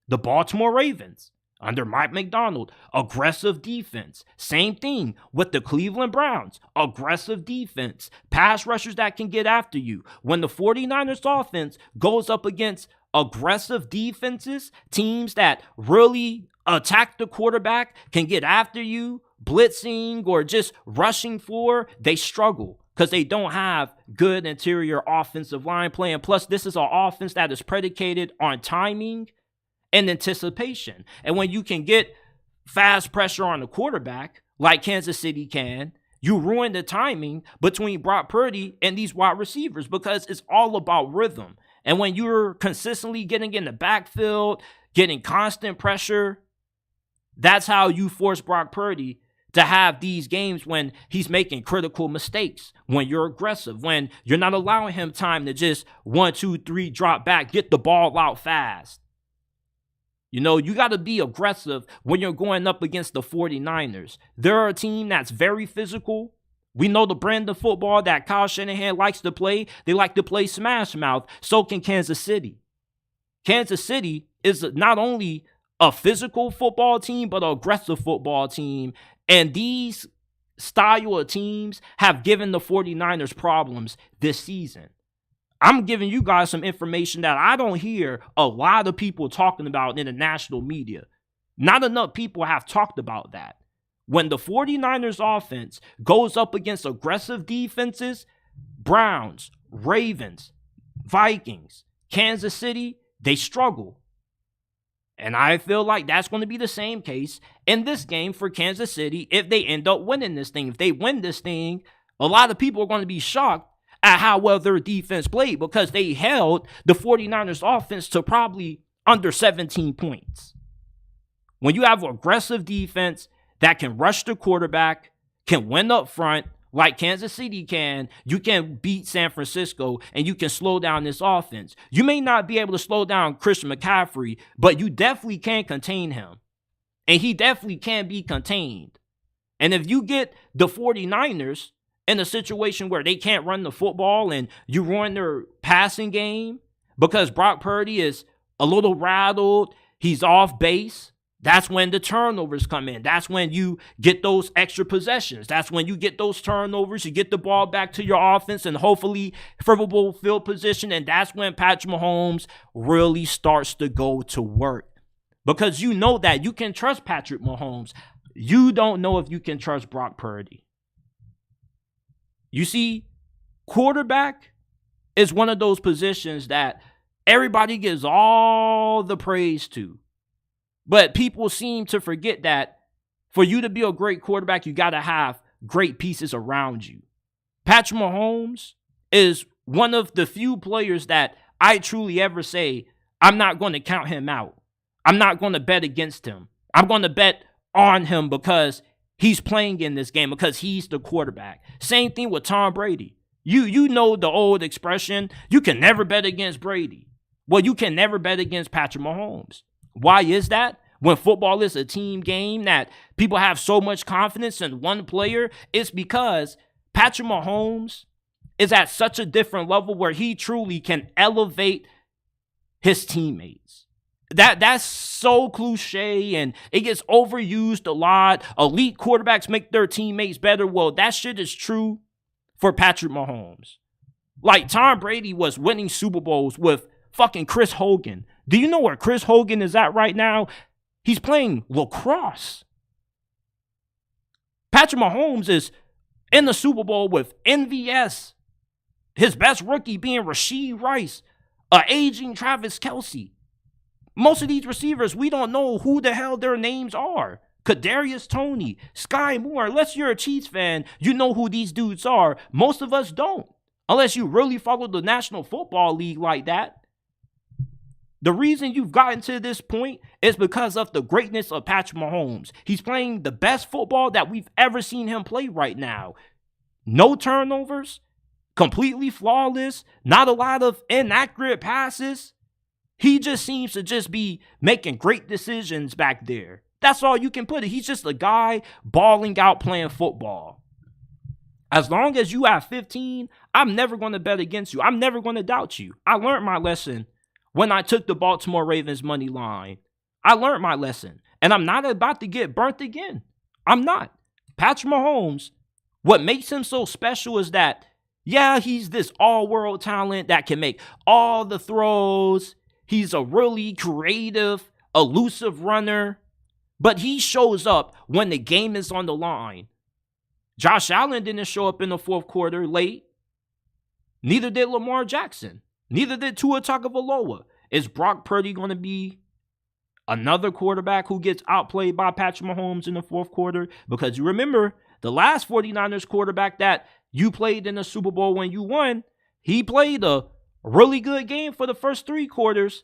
The Baltimore Ravens under Mike McDonald, aggressive defense. Same thing with the Cleveland Browns, aggressive defense. Pass rushers that can get after you. When the 49ers offense goes up against aggressive defenses, teams that really attack the quarterback, can get after you, blitzing or just rushing for, they struggle because they don't have good interior offensive line play. And plus, this is an offense that is predicated on timing and anticipation. And when you can get fast pressure on the quarterback, like Kansas City can, you ruin the timing between Brock Purdy and these wide receivers because it's all about rhythm. And when you're consistently getting in the backfield, getting constant pressure, that's how you force Brock Purdy to have these games when he's making critical mistakes, when you're aggressive, when you're not allowing him time to just 1, 2, 3, drop back, get the ball out fast. You know, you got to be aggressive when you're going up against the 49ers. They're a team that's very physical. We know the brand of football that Kyle Shanahan likes to play. They like to play smash mouth. So can Kansas City. Kansas City is not only a physical football team, but an aggressive football team. And these style of teams have given the 49ers problems this season. I'm giving you guys some information that I don't hear a lot of people talking about in the national media. Not enough people have talked about that. When the 49ers offense goes up against aggressive defenses, Browns, Ravens, Vikings, Kansas City, they struggle. And I feel like that's going to be the same case in this game for Kansas City if they end up winning this thing. If they win this thing, a lot of people are going to be shocked at how well their defense played because they held the 49ers offense to probably under 17 points. When you have an aggressive defense that can rush the quarterback, can win up front like Kansas City can, you can beat San Francisco and you can slow down this offense. You may not be able to slow down Christian McCaffrey, but you definitely can contain him. And he definitely can be contained. And if you get the 49ers in a situation where they can't run the football and you ruin their passing game because Brock Purdy is a little rattled, he's off base, that's when the turnovers come in. That's when you get those extra possessions. That's when you get those turnovers. You get the ball back to your offense and hopefully favorable field position. And that's when Patrick Mahomes really starts to go to work. Because you know that you can trust Patrick Mahomes. You don't know if you can trust Brock Purdy. You see, quarterback is one of those positions that everybody gives all the praise to. But people seem to forget that for you to be a great quarterback, you got to have great pieces around you. Patrick Mahomes is one of the few players that I truly ever say, I'm not going to count him out. I'm not going to bet against him. I'm going to bet on him because he's playing in this game, because he's the quarterback. Same thing with Tom Brady. You know the old expression, you can never bet against Brady. Well, you can never bet against Patrick Mahomes. Why is that? When football is a team game that people have so much confidence in one player, it's because Patrick Mahomes is at such a different level where he truly can elevate his teammates. That's so cliche and it gets overused a lot. Elite quarterbacks make their teammates better. Well, that shit is true for Patrick Mahomes. Like Tom Brady was winning Super Bowls with fucking Chris Hogan. Do you know where Chris Hogan is at right now? He's playing lacrosse. Patrick Mahomes is in the Super Bowl with MVS, his best rookie being Rashee Rice, an aging Travis Kelce. Most of these receivers, we don't know who the hell their names are. Kadarius Toney, Sky Moore. Unless you're a Chiefs fan, you know who these dudes are. Most of us don't. Unless you really follow the National Football League like that. The reason you've gotten to this point is because of the greatness of Patrick Mahomes. He's playing the best football that we've ever seen him play right now. No turnovers, completely flawless, not a lot of inaccurate passes. He just seems to just be making great decisions back there. That's all you can put it. He's just a guy balling out playing football. As long as you have 15, I'm never going to bet against you. I'm never going to doubt you. I learned my lesson when I took the Baltimore Ravens money line. I learned my lesson. And I'm not about to get burnt again. I'm not. Patrick Mahomes, what makes him so special is that, yeah, he's this all-world talent that can make all the throws. He's a really creative, elusive runner. But he shows up when the game is on the line. Josh Allen didn't show up in the fourth quarter late. Neither did Lamar Jackson. Neither did Tua Tagovailoa. Is Brock Purdy going to be another quarterback who gets outplayed by Patrick Mahomes in the fourth quarter? Because you remember, the last 49ers quarterback that you played in the Super Bowl when you won, he played a really good game for the first 3 quarters,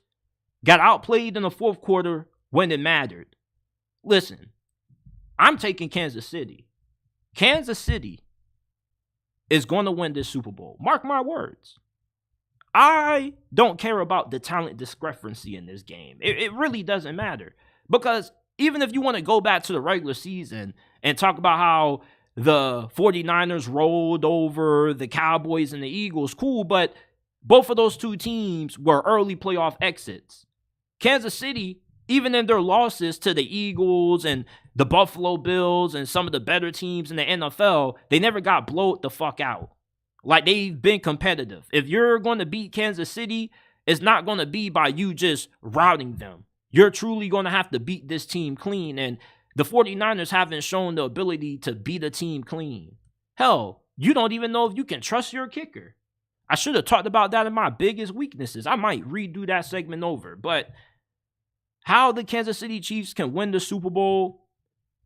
got outplayed in the fourth quarter when it mattered. Listen, I'm taking Kansas City. Kansas City is going to win this Super Bowl. Mark my words. I don't care about the talent discrepancy in this game. It really doesn't matter. Because even if you want to go back to the regular season and talk about how the 49ers rolled over the Cowboys and the Eagles, cool, but both of those two teams were early playoff exits. Kansas City, even in their losses to the Eagles and the Buffalo Bills and some of the better teams in the NFL, they never got blowed the fuck out. Like, they've been competitive. If you're going to beat Kansas City, it's not going to be by you just routing them. You're truly going to have to beat this team clean. And the 49ers haven't shown the ability to beat a team clean. Hell, you don't even know if you can trust your kicker. I should have talked about that in my biggest weaknesses. I might redo that segment over. But how the Kansas City Chiefs can win the Super Bowl,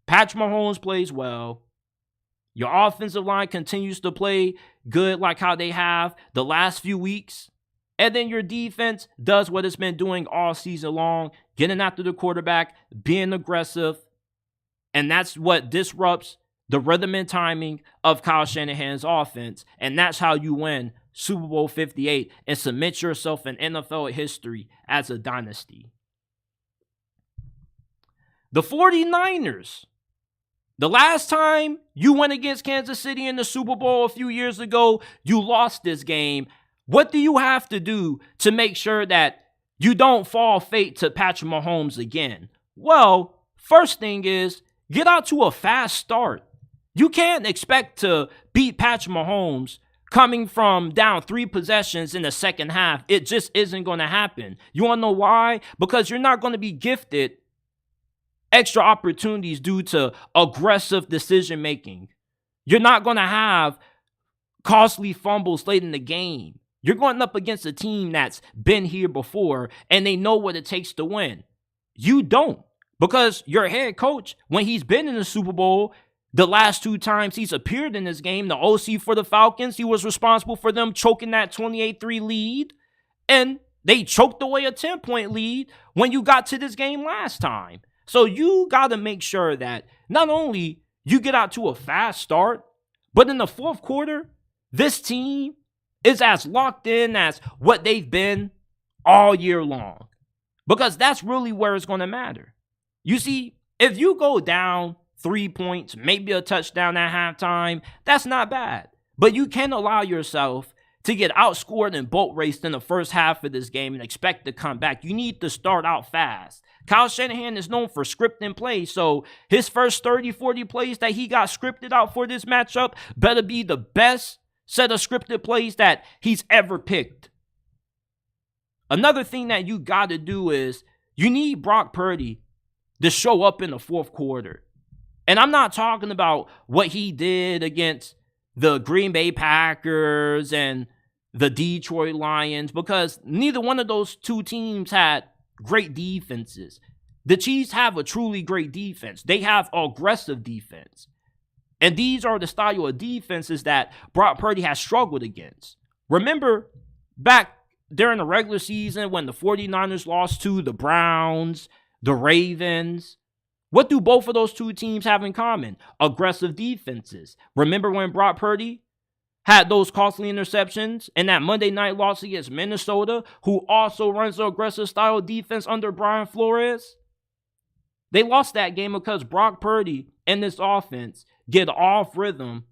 Patrick Mahomes plays well. Your offensive line continues to play good like how they have the last few weeks. And then your defense does what it's been doing all season long, getting after the quarterback, being aggressive. And that's what disrupts the rhythm and timing of Kyle Shanahan's offense. And that's how you win Super Bowl 58 and cement yourself in NFL history as a dynasty. The 49ers. The last time you went against Kansas City in the Super Bowl a few years ago, you lost this game. What do you have to do to make sure that you don't fall fate to Patrick Mahomes again? Well, first thing is, get out to a fast start. You can't expect to beat Patrick Mahomes coming from down 3 possessions in the second half. It just isn't going to happen. You want to know why? Because you're not going to be gifted extra opportunities due to aggressive decision making. You're not going to have costly fumbles late in the game. You're going up against a team that's been here before and they know what it takes to win. You don't, because your head coach, when he's been in the Super Bowl, the last 2 times he's appeared in this game, the OC for the Falcons, he was responsible for them choking that 28-3 lead, and they choked away a 10-point lead when you got to this game last time. So you got to make sure that not only you get out to a fast start, but in the fourth quarter, this team is as locked in as what they've been all year long. Because that's really where it's going to matter. You see, if you go down 3 points, maybe a touchdown at halftime, that's not bad. But you can't allow yourself to get outscored and boat raced in the first half of this game and expect to come back. You need to start out fast. Kyle Shanahan is known for scripting plays, so his first 30, 40 plays that he got scripted out for this matchup better be the best set of scripted plays that he's ever picked. Another thing that you got to do is you need Brock Purdy to show up in the fourth quarter. And I'm not talking about what he did against the Green Bay Packers and the Detroit Lions, because neither one of those two teams had great defenses. The Chiefs have a truly great defense. They have aggressive defense. And these are the style of defenses that Brock Purdy has struggled against. Remember back during the regular season when the 49ers lost to the Browns, the Ravens? What do both of those two teams have in common? Aggressive defenses. Remember when Brock Purdy had those costly interceptions in that Monday night loss against Minnesota, who also runs the aggressive style defense under Brian Flores? They lost that game because Brock Purdy and this offense get off rhythm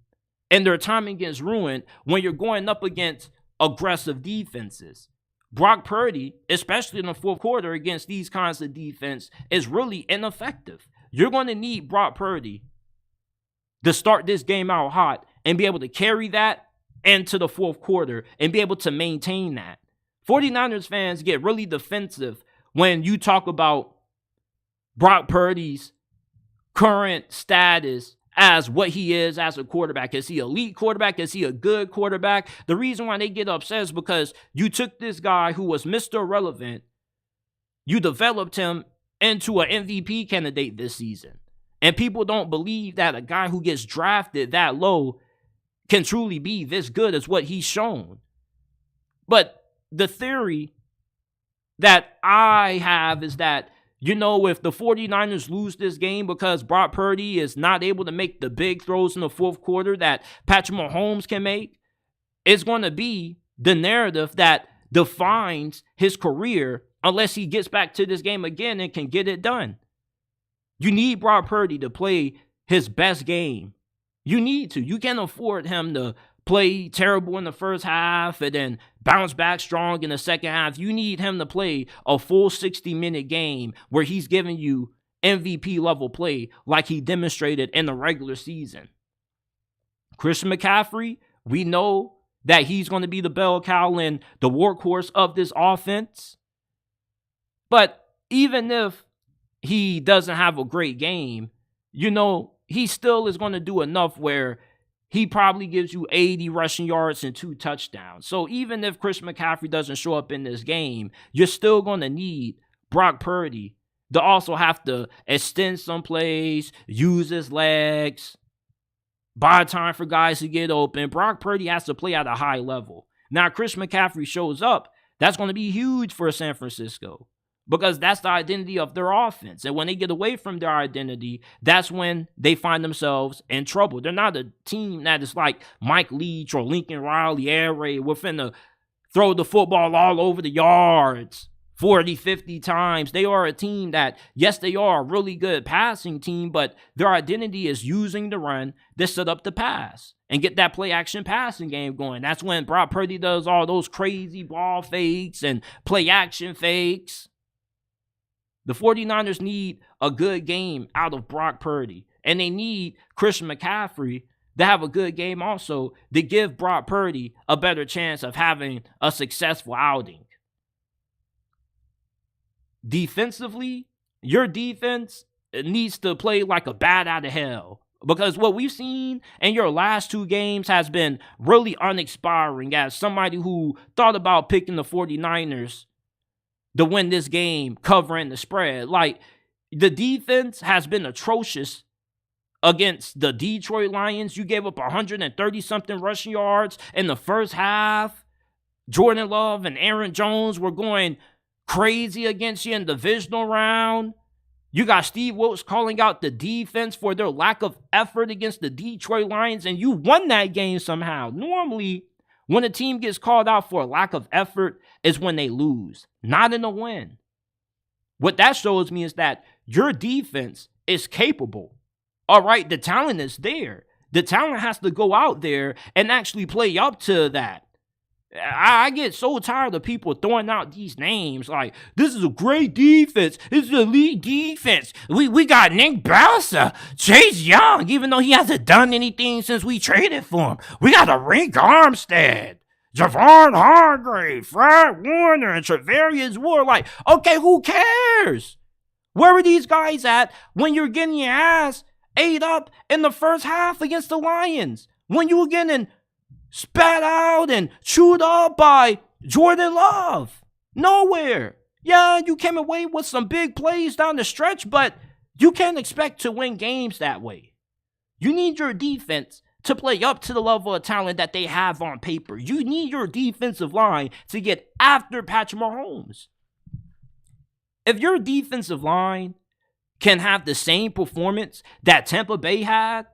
and their timing gets ruined when you're going up against aggressive defenses. Brock Purdy, especially in the fourth quarter against these kinds of defense, is really ineffective. You're going to need Brock Purdy to start this game out hot and be able to carry that into the fourth quarter and be able to maintain that. 49ers fans get really defensive when you talk about Brock Purdy's current status as what he is as a quarterback. Is he an elite quarterback? Is he a good quarterback? The reason why they get upset is because you took this guy who was Mr. Irrelevant, you developed him into an MVP candidate this season. And people don't believe that a guy who gets drafted that low can truly be this good as what he's shown. But the theory that I have is that, you know, if the 49ers lose this game because Brock Purdy is not able to make the big throws in the fourth quarter that Patrick Mahomes can make, it's going to be the narrative that defines his career unless he gets back to this game again and can get it done. You need Brock Purdy to play his best game. You need to. You can't afford him to play terrible in the first half and then bounce back strong in the second half. You need him to play a full 60-minute game where he's giving you MVP level play like he demonstrated in the regular season. Christian McCaffrey, we know that he's going to be the bell cow and the workhorse of this offense. But even if he doesn't have a great game, you know, he still is going to do enough where he probably gives you 80 rushing yards and 2 touchdowns. So even if Christian McCaffrey doesn't show up in this game, you're still going to need Brock Purdy to also have to extend some plays, use his legs, buy time for guys to get open. Brock Purdy has to play at a high level. Now, Christian McCaffrey shows up, that's going to be huge for San Francisco, because that's the identity of their offense. And when they get away from their identity, that's when they find themselves in trouble. They're not a team that is like Mike Leach or Lincoln Riley, Air Raid. We're finna throw the football all over the yards 40, 50 times. They are a team that, yes, they are a really good passing team, but their identity is using the run to set up the pass and get that play action passing game going. That's when Brock Purdy does all those crazy ball fakes and play action fakes. The 49ers need a good game out of Brock Purdy. And they need Christian McCaffrey to have a good game also to give Brock Purdy a better chance of having a successful outing. Defensively, your defense needs to play like a bat out of hell. Because what we've seen in your last 2 games has been really uninspiring as somebody who thought about picking the 49ers to win this game, covering the spread. Like, the defense has been atrocious against the Detroit Lions. You gave up 130-something rushing yards in the first half. Jordan Love and Aaron Jones were going crazy against you in the divisional round. You got Steve Wilkes calling out the defense for their lack of effort against the Detroit Lions, and you won that game somehow. Normally, when a team gets called out for a lack of effort is when they lose, not in a win. What that shows me is that your defense is capable. All right, the talent is there. The talent has to go out there and actually play up to that. I get so tired of people throwing out these names like, this is a great defense. This is an elite defense. We got Nick Bosa, Chase Young, even though he hasn't done anything since we traded for him. We got a Rick Armstead, Javon Hargrave, Fred Warner, and Travarius Ward. Like, okay, who cares? Where are these guys at when you're getting your ass ate up in the first half against the Lions when you were getting spat out and chewed up by Jordan Love. Nowhere. Yeah, you came away with some big plays down the stretch, but you can't expect to win games that way. You need your defense to play up to the level of talent that they have on paper. You need your defensive line to get after Patrick Mahomes. If your defensive line can have the same performance that Tampa Bay had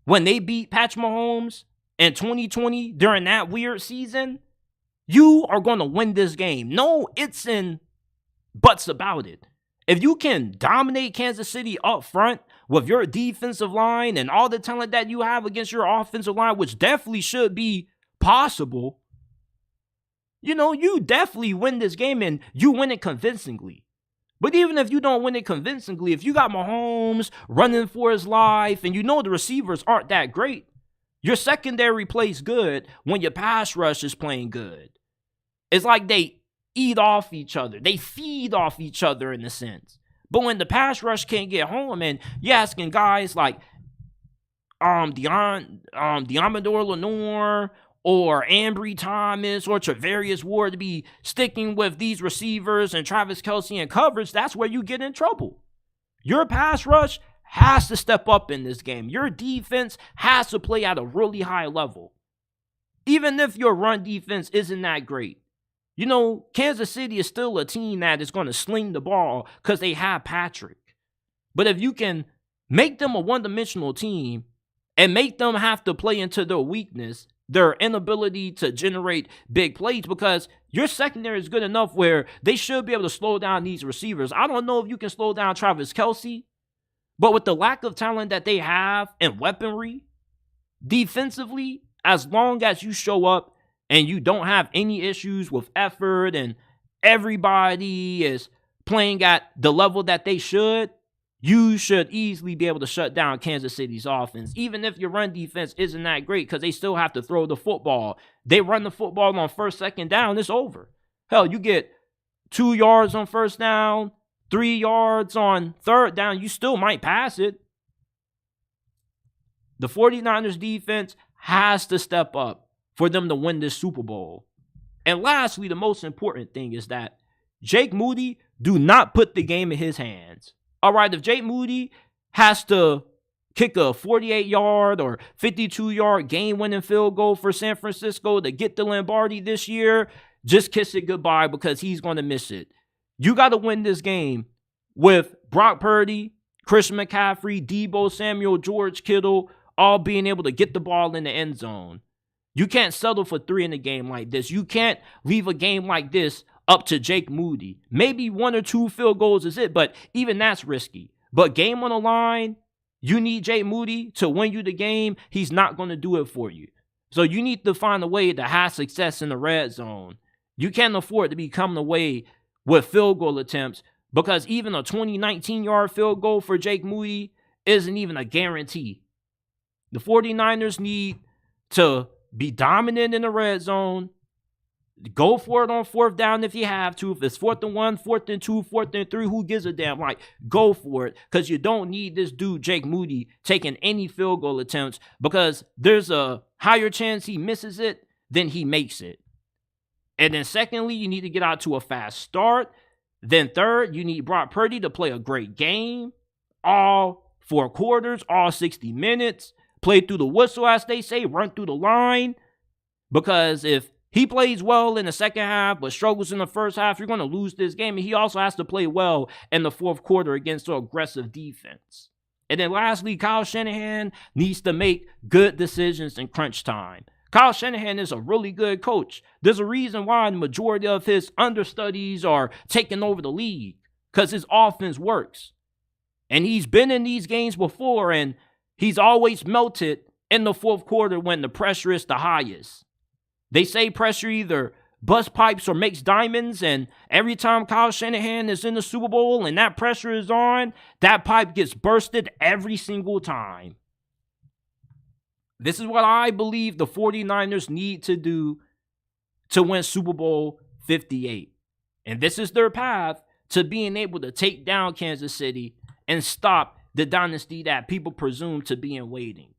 when they beat Patrick Mahomes in 2020 during that weird season, you are going to win this game. No ifs and buts about it. If you can dominate Kansas City up front with your defensive line and all the talent that you have against your offensive line, which definitely should be possible, you definitely win this game and you win it convincingly. But even if you don't win it convincingly, if you got Mahomes running for his life and the receivers aren't that great, your secondary plays good when your pass rush is playing good. It's like they eat off each other. They feed off each other in a sense. But when the pass rush can't get home and you're asking guys like Deommodore Lenoir or Ambry Thomas or Travarius Ward to be sticking with these receivers and Travis Kelce in coverage, that's where you get in trouble. Your pass rush has to step up in this game. Your defense has to play at a really high level. Even if your run defense isn't that great. Kansas City is still a team that is going to sling the ball because they have Patrick. But if you can make them a one-dimensional team and make them have to play into their weakness, their inability to generate big plays, because your secondary is good enough where they should be able to slow down these receivers. I don't know if you can slow down Travis Kelce, but with the lack of talent that they have and weaponry, defensively, as long as you show up and you don't have any issues with effort and everybody is playing at the level that they should, you should easily be able to shut down Kansas City's offense, even if your run defense isn't that great because they still have to throw the football. They run the football on first, second down, it's over. Hell, you get 2 yards on first down, 3 yards on third down, you still might pass it. The 49ers defense has to step up for them to win this Super Bowl. And lastly, the most important thing is that Jake Moody do not put the game in his hands. All right, if Jake Moody has to kick a 48-yard or 52-yard game-winning field goal for San Francisco to get the Lombardi this year, just kiss it goodbye because he's going to miss it. You got to win this game with Brock Purdy, Christian McCaffrey, Deebo Samuel, George Kittle, all being able to get the ball in the end zone. You can't settle for 3 in a game like this. You can't leave a game like this up to Jake Moody. Maybe 1 or 2 field goals is it, but even that's risky. But game on the line, you need Jake Moody to win you the game. He's not going to do it for you. So you need to find a way to have success in the red zone. You can't afford to be coming away with field goal attempts because even a 19-yard field goal for Jake Moody isn't even a guarantee. The 49ers need to be dominant in the red zone. Go for it on fourth down if you have to. If it's 4th and 1, 4th and 2, 4th and 3, who gives a damn? Go for it because you don't need this dude, Jake Moody, taking any field goal attempts because there's a higher chance he misses it than he makes it. And then secondly, you need to get out to a fast start. Then third, you need Brock Purdy to play a great game. All 4 quarters, all 60 minutes. Play through the whistle, as they say, run through the line. Because if he plays well in the second half but struggles in the first half, you're going to lose this game. And he also has to play well in the fourth quarter against an aggressive defense. And then lastly, Kyle Shanahan needs to make good decisions in crunch time. Kyle Shanahan is a really good coach. There's a reason why the majority of his understudies are taking over the league because his offense works. And he's been in these games before, and he's always melted in the fourth quarter when the pressure is the highest. They say pressure either busts pipes or makes diamonds, and every time Kyle Shanahan is in the Super Bowl and that pressure is on, that pipe gets bursted every single time. This is what I believe the 49ers need to do to win Super Bowl 58. And this is their path to being able to take down Kansas City and stop the dynasty that people presume to be in waiting.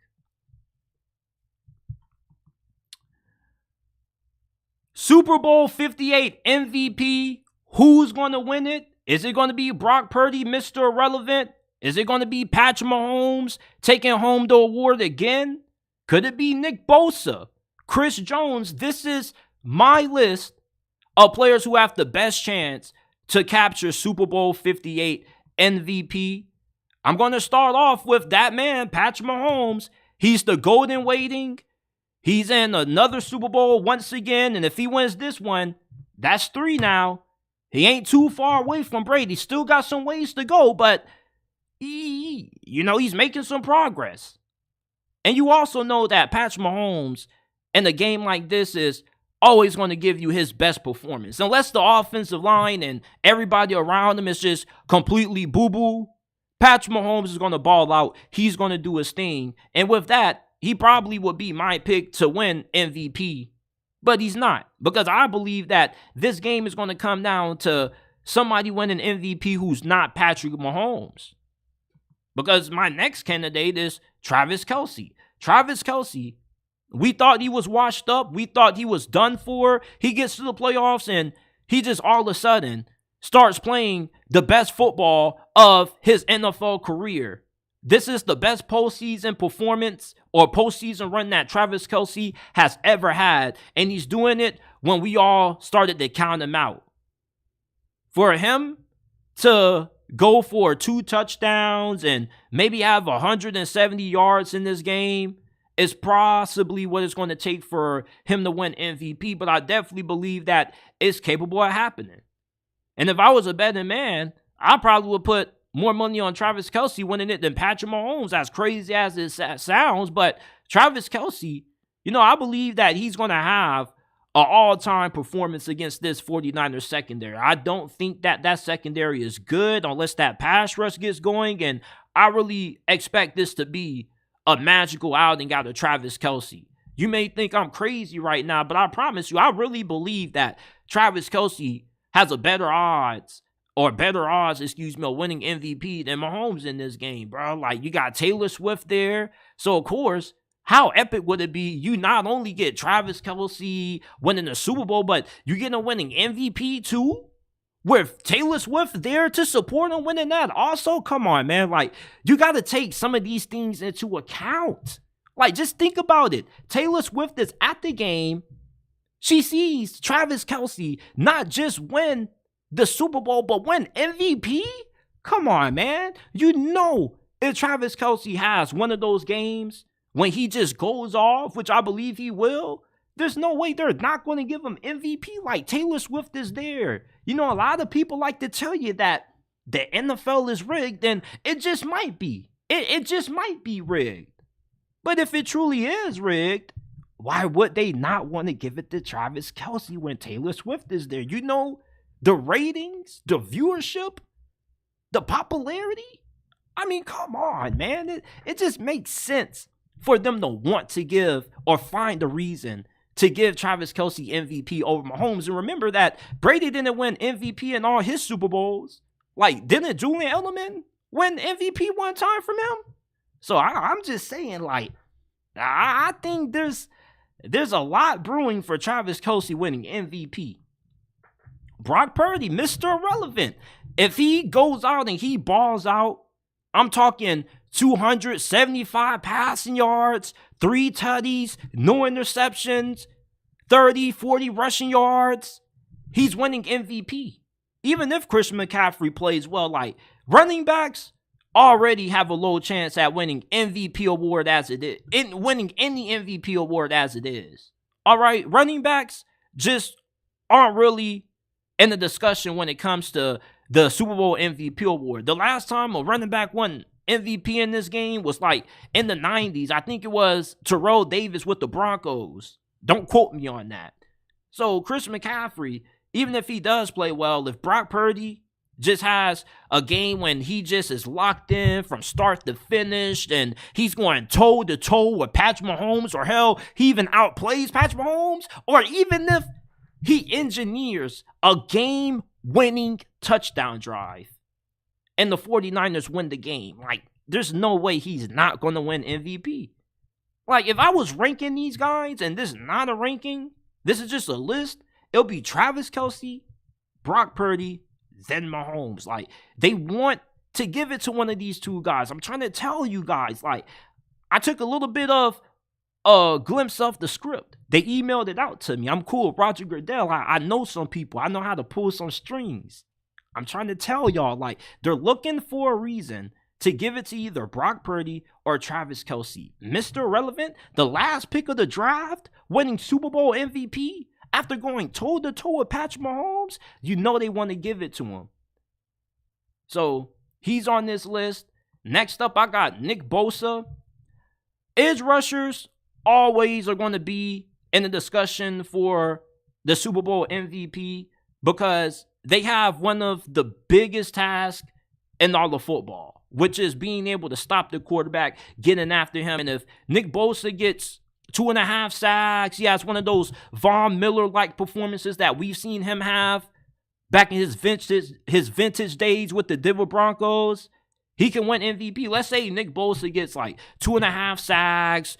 Super Bowl 58 MVP, who's going to win it? Is it going to be Brock Purdy, Mr. Irrelevant? Is it going to be Patrick Mahomes taking home the award again? Could it be Nick Bosa, Chris Jones? This is my list of players who have the best chance to capture Super Bowl 58 MVP. I'm going to start off with that man, Patrick Mahomes. He's the GOAT in waiting. He's in another Super Bowl once again, and if he wins this one, that's 3 now. He ain't too far away from Brady. Still got some ways to go, but he's making some progress. And you also know that Patrick Mahomes in a game like this is always going to give you his best performance. Unless the offensive line and everybody around him is just completely boo-boo, Patrick Mahomes is going to ball out. He's going to do his thing. And with that, he probably would be my pick to win MVP. But he's not. Because I believe that this game is going to come down to somebody winning MVP who's not Patrick Mahomes. Because my next candidate is Travis Kelce. Travis Kelce, we thought he was washed up. We thought he was done for. He gets to the playoffs and he just all of a sudden starts playing the best football of his NFL career. This is the best postseason performance or postseason run that Travis Kelce has ever had. And he's doing it when we all started to count him out. For him to go for 2 touchdowns and maybe have 170 yards in this game is possibly what it's going to take for him to win MVP. But I definitely believe that it's capable of happening. And if I was a betting man, I probably would put more money on Travis Kelce winning it than Patrick Mahomes, as crazy as it sounds. But Travis Kelce, I believe that he's going to have an all-time performance against this 49ers secondary. I don't think that secondary is good unless that pass rush gets going. And I really expect this to be a magical outing out of Travis Kelce. You may think I'm crazy right now, but I promise you, I really believe that Travis Kelce has better odds of winning MVP than Mahomes in this game, bro. Like, you got Taylor Swift there. So, of course, how epic would it be? You not only get Travis Kelce winning the Super Bowl, but you get a winning MVP too? With Taylor Swift there to support him winning that. Also, come on, man. Like, you got to take some of these things into account. Like, just think about it. Taylor Swift is at the game. She sees Travis Kelce not just win the Super Bowl, but win MVP? Come on, man. If Travis Kelce has one of those games when he just goes off, which I believe he will, there's no way they're not going to give him MVP. Like, Taylor Swift is there. A lot of people like to tell you that the NFL is rigged, and it just might be. It just might be rigged. But if it truly is rigged, why would they not want to give it to Travis Kelce when Taylor Swift is there? The ratings, the viewership, the popularity. I mean, come on, man. It just makes sense for them to want to give or find a reason to give Travis Kelce MVP over Mahomes. And remember that Brady didn't win MVP in all his Super Bowls. Like, didn't Julian Edelman win MVP one time from him? So I'm just saying, like, I think there's a lot brewing for Travis Kelce winning MVP. Brock Purdy, Mr. Irrelevant. If he goes out and he balls out, I'm talking 275 passing yards, 3 tutties, no interceptions, 30, 40 rushing yards. He's winning MVP. Even if Christian McCaffrey plays well, like, running backs already have a low chance at winning MVP award as it is. Winning any MVP award as it is. All right, running backs just aren't really in the discussion when it comes to the Super Bowl MVP award. The last time a running back won MVP in this game was like in the 90s. I think it was Terrell Davis with the Broncos. Don't quote me on that. So Christian McCaffrey, even if he does play well, if Brock Purdy just has a game when he just is locked in from start to finish and he's going toe to toe with Patrick Mahomes, or hell, he even outplays Patrick Mahomes, or even if he engineers a game-winning touchdown drive and the 49ers win the game. Like, there's no way he's not going to win MVP. Like, if I was ranking these guys, and this is not a ranking, this is just a list, it'll be Travis Kelce, Brock Purdy, then Mahomes. Like, they want to give it to one of these two guys. I'm trying to tell you guys, like, I took a little bit of a glimpse of the script. They emailed it out to me. I'm cool with Roger Goodell. I know some people. I know how to pull some strings. I'm trying to tell y'all, like, they're looking for a reason to give it to either Brock Purdy or Travis Kelce. Mr. Relevant, the last pick of the draft, winning Super Bowl MVP after going toe-to-toe with Patrick Mahomes, you know they want to give it to him. So, he's on this list. Next up, I got Nick Bosa. Edge rushers always are going to be in the discussion for the Super Bowl MVP because they have one of the biggest tasks in all of football, which is being able to stop the quarterback, getting after him. And if Nick Bosa gets 2.5 sacks, he has one of those Von Miller-like performances that we've seen him have back in his vintage days with the Denver Broncos, he can win MVP. Let's say Nick Bosa gets like 2.5 sacks,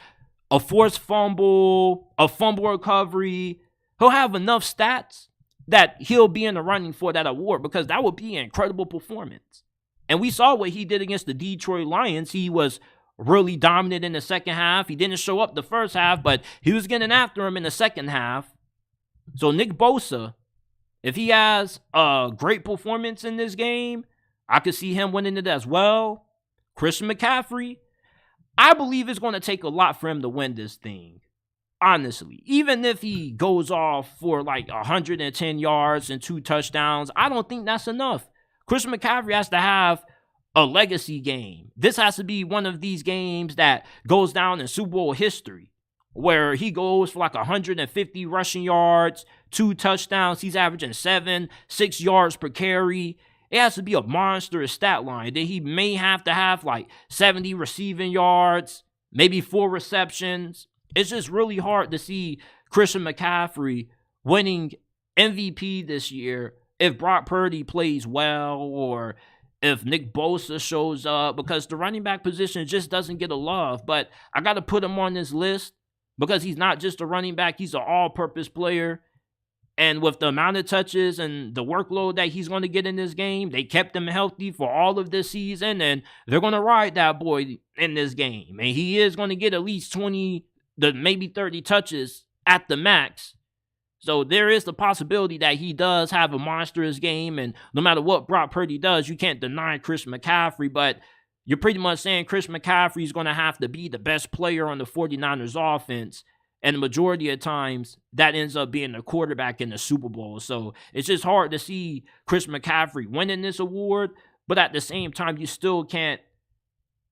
a forced fumble, a fumble recovery. He'll have enough stats that he'll be in the running for that award because that would be an incredible performance. And we saw what he did against the Detroit Lions. He was really dominant in the second half. He didn't show up the first half, but he was getting after him in the second half. So Nick Bosa, if he has a great performance in this game, I could see him winning it as well. Christian McCaffrey, I believe it's going to take a lot for him to win this thing. Honestly, even if he goes off for like 110 yards and 2 touchdowns, I don't think that's enough. Christian McCaffrey has to have a legacy game. This has to be one of these games that goes down in Super Bowl history, where he goes for like 150 rushing yards, 2 touchdowns. He's averaging 6 yards per carry. It has to be a monstrous stat line. Then he may have to have like 70 receiving yards, maybe 4 receptions. It's just really hard to see Christian McCaffrey winning MVP this year if Brock Purdy plays well or if Nick Bosa shows up, because the running back position just doesn't get a love. But I got to put him on this list because he's not just a running back. He's an all-purpose player. And with the amount of touches and the workload that he's going to get in this game, they kept him healthy for all of this season, and they're going to ride that boy in this game. And he is going to get at least 20 to maybe 30 touches at the max. So there is the possibility that he does have a monstrous game, and no matter what Brock Purdy does, you can't deny Christian McCaffrey, but you're pretty much saying Christian McCaffrey is going to have to be the best player on the 49ers offense. And the majority of times, that ends up being the quarterback in the Super Bowl. So it's just hard to see Christian McCaffrey winning this award, but at the same time, you still can't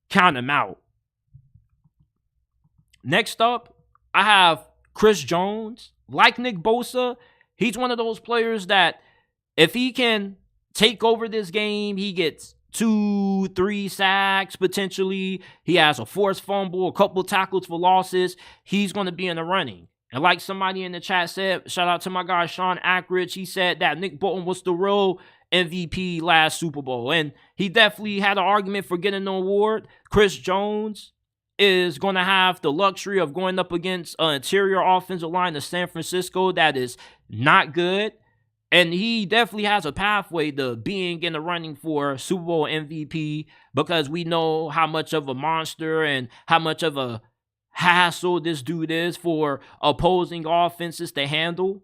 count him out. Next up, I have Chris Jones. Like Nick Bosa, he's one of those players that if he can take over this game, he gets 2-3 sacks potentially. He has a forced fumble, a couple tackles for losses. He's going to be in the running. And like somebody in the chat said, shout out to my guy Sean Ackridge, he said that Nick Bolton was the real MVP last Super Bowl. And he definitely had an argument for getting the award. Chris Jones is going to have the luxury of going up against an interior offensive line of San Francisco that is not good. And he definitely has a pathway to being in the running for Super Bowl MVP because we know how much of a monster and how much of a hassle this dude is for opposing offenses to handle.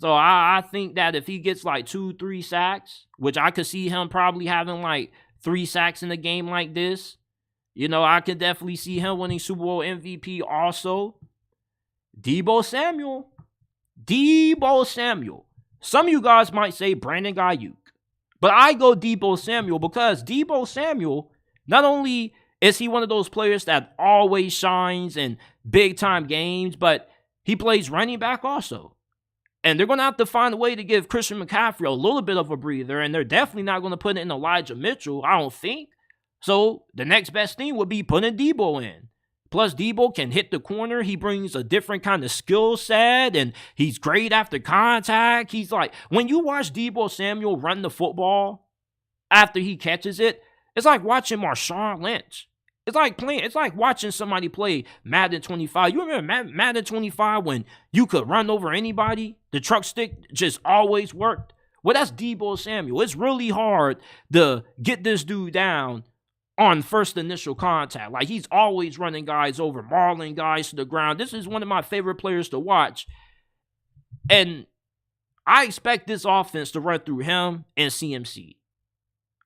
So I think that if he gets like 2-3 sacks, which I could see him probably having like 3 sacks in a game like this, you know, I could definitely see him winning Super Bowl MVP also. Deebo Samuel. Some of you guys might say Brandon Ayuk, but I go Deebo Samuel because Deebo Samuel, not only is he one of those players that always shines in big-time games, but he plays running back also. And they're going to have to find a way to give Christian McCaffrey a little bit of a breather, and they're definitely not going to put it in Elijah Mitchell, I don't think. So the next best thing would be putting Deebo in. Plus, Deebo can hit the corner. He brings a different kind of skill set, and he's great after contact. He's like, when you watch Deebo Samuel run the football after he catches it, It's like watching Marshawn Lynch. It's like watching somebody play Madden 25. You remember Madden 25 when you could run over anybody? The truck stick just always worked. Well, that's Deebo Samuel. It's really hard to get this dude down on first initial contact. Like, he's always running guys over, mauling guys to the ground. This is one of my favorite players to watch. And I expect this offense to run through him and CMC.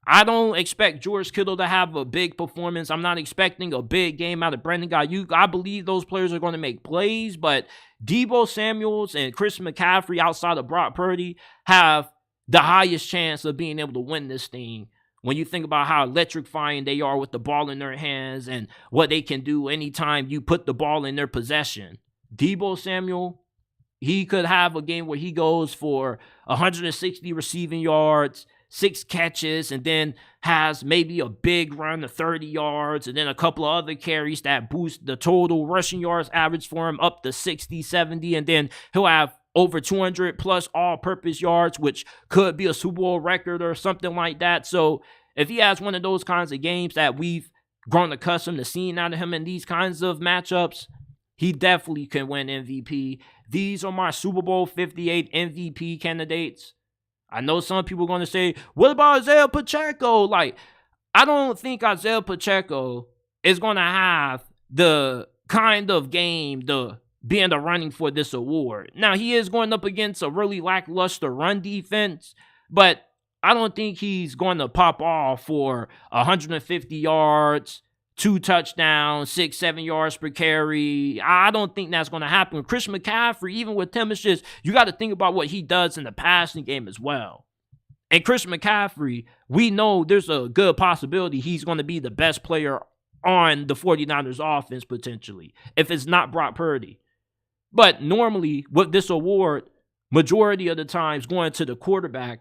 I don't expect George Kittle to have a big performance. I'm not expecting a big game out of Brandon Ayuk. I believe those players are going to make plays, but Deebo Samuels and Chris McCaffrey outside of Brock Purdy have the highest chance of being able to win this thing when you think about how electrifying they are with the ball in their hands and what they can do anytime you put the ball in their possession. Deebo Samuel, he could have a game where he goes for 160 receiving yards, 6 catches, and then has maybe a big run of 30 yards, and then a couple of other carries that boost the total rushing yards average for him up to 60, 70, and then he'll have over 200 plus all-purpose yards, which could be a Super Bowl record or something like that. So if he has one of those kinds of games that we've grown accustomed to seeing out of him in these kinds of matchups, he definitely can win MVP. These are my Super Bowl 58 MVP candidates. I know some people are going to say, what about Isaiah Pacheco? Like, I don't think Isaiah Pacheco is going to have the kind of game to be in the running for this award. Now, he is going up against a really lackluster run defense, but I don't think he's going to pop off for 150 yards, 2 touchdowns, 6-7 yards per carry. I don't think that's going to happen. Chris McCaffrey, even with him, it's just, you got to think about what he does in the passing game as well. And Chris McCaffrey, we know there's a good possibility he's going to be the best player on the 49ers offense potentially, if it's not Brock Purdy. But normally, with this award, majority of the times going to the quarterback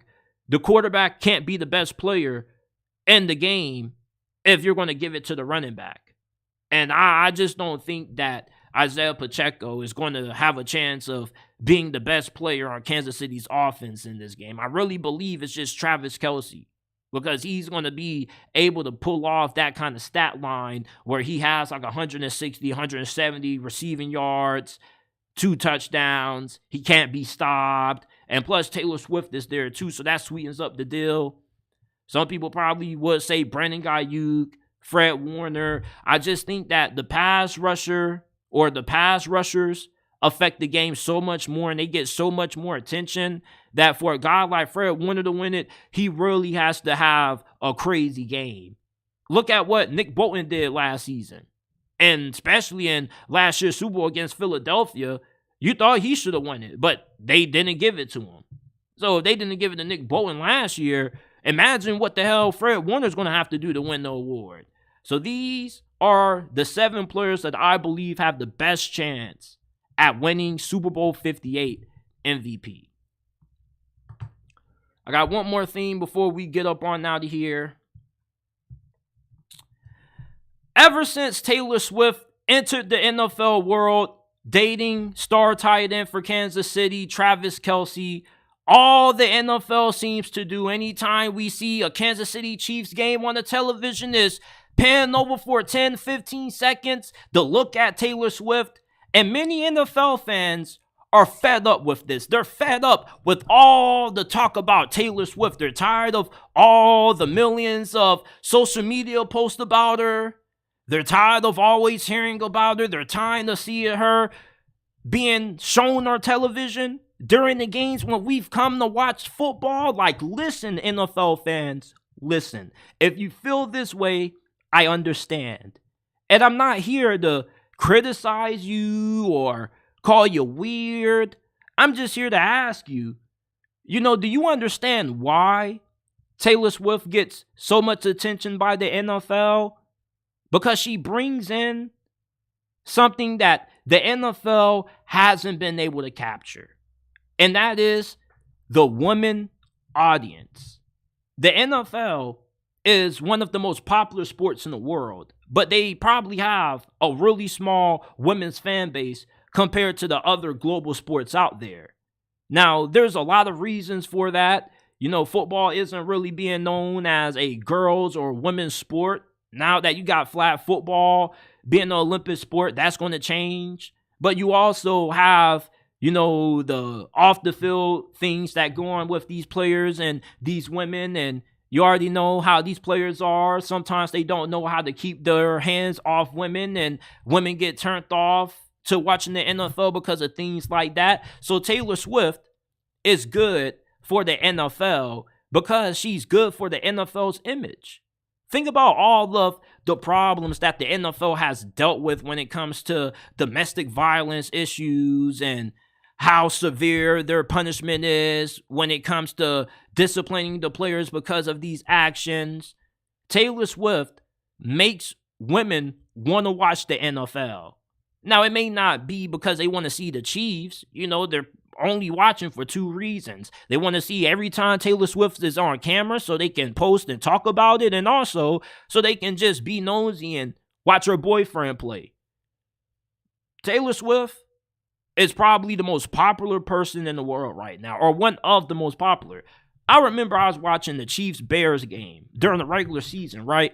can't be the best player in the game if you're going to give it to the running back. And I just don't think that Isaiah Pacheco is going to have a chance of being the best player on Kansas City's offense in this game. I really believe it's just Travis Kelce, because he's going to be able to pull off that kind of stat line where he has like 160, 170 receiving yards, 2 touchdowns. He can't be stopped. And plus, Taylor Swift is there too, so that sweetens up the deal. Some people probably would say Brandon Ayuk, Fred Warner. I just think that the pass rusher or the pass rushers affect the game so much more, and they get so much more attention that for a guy like Fred Warner to win it, he really has to have a crazy game. Look at what Nick Bolton did last season. And especially in last year's Super Bowl against Philadelphia, you thought he should have won it, but they didn't give it to him. So if they didn't give it to Nick Bolton last year, imagine what the hell Fred Warner's going to have to do to win the award. So these are the 7 players that I believe have the best chance at winning Super Bowl 58 MVP. I got one more thing before we get up on out of here. Ever since Taylor Swift entered the NFL world, dating star tight end for Kansas City, Travis Kelce, all the NFL seems to do anytime we see a Kansas City Chiefs game on the television is pan over for 10, 15 seconds to look at Taylor Swift. And many NFL fans are fed up with this. They're fed up with all the talk about Taylor Swift. They're tired of all the millions of social media posts about her. They're tired of always hearing about her. They're tired of seeing her being shown on television during the games when we've come to watch football. Like, listen, NFL fans, listen. If you feel this way, I understand. And I'm not here to criticize you or call you weird. I'm just here to ask you, do you understand why Taylor Swift gets so much attention by the NFL? Because she brings in something that the NFL hasn't been able to capture. And that is the woman audience. The NFL is one of the most popular sports in the world, but they probably have a really small women's fan base compared to the other global sports out there. Now, there's a lot of reasons for that. football isn't really being known as a girls or women's sport. Now that you got flag football being an Olympic sport, that's going to change. But you also have, the off the field things that go on with these players and these women. And you already know how these players are. Sometimes they don't know how to keep their hands off women, and women get turned off to watching the NFL because of things like that. So Taylor Swift is good for the NFL because she's good for the NFL's image. Think about all of the problems that the NFL has dealt with when it comes to domestic violence issues and how severe their punishment is when it comes to disciplining the players because of these actions. Taylor Swift makes women want to watch the NFL. Now, it may not be because they want to see the Chiefs. They're only watching for two reasons. They want to see every time Taylor Swift is on camera so they can post and talk about it, and also so they can just be nosy and watch her boyfriend play. Taylor Swift is probably the most popular person in the world right now, or one of the most popular. I remember I was watching the Chiefs-Bears game during the regular season, right?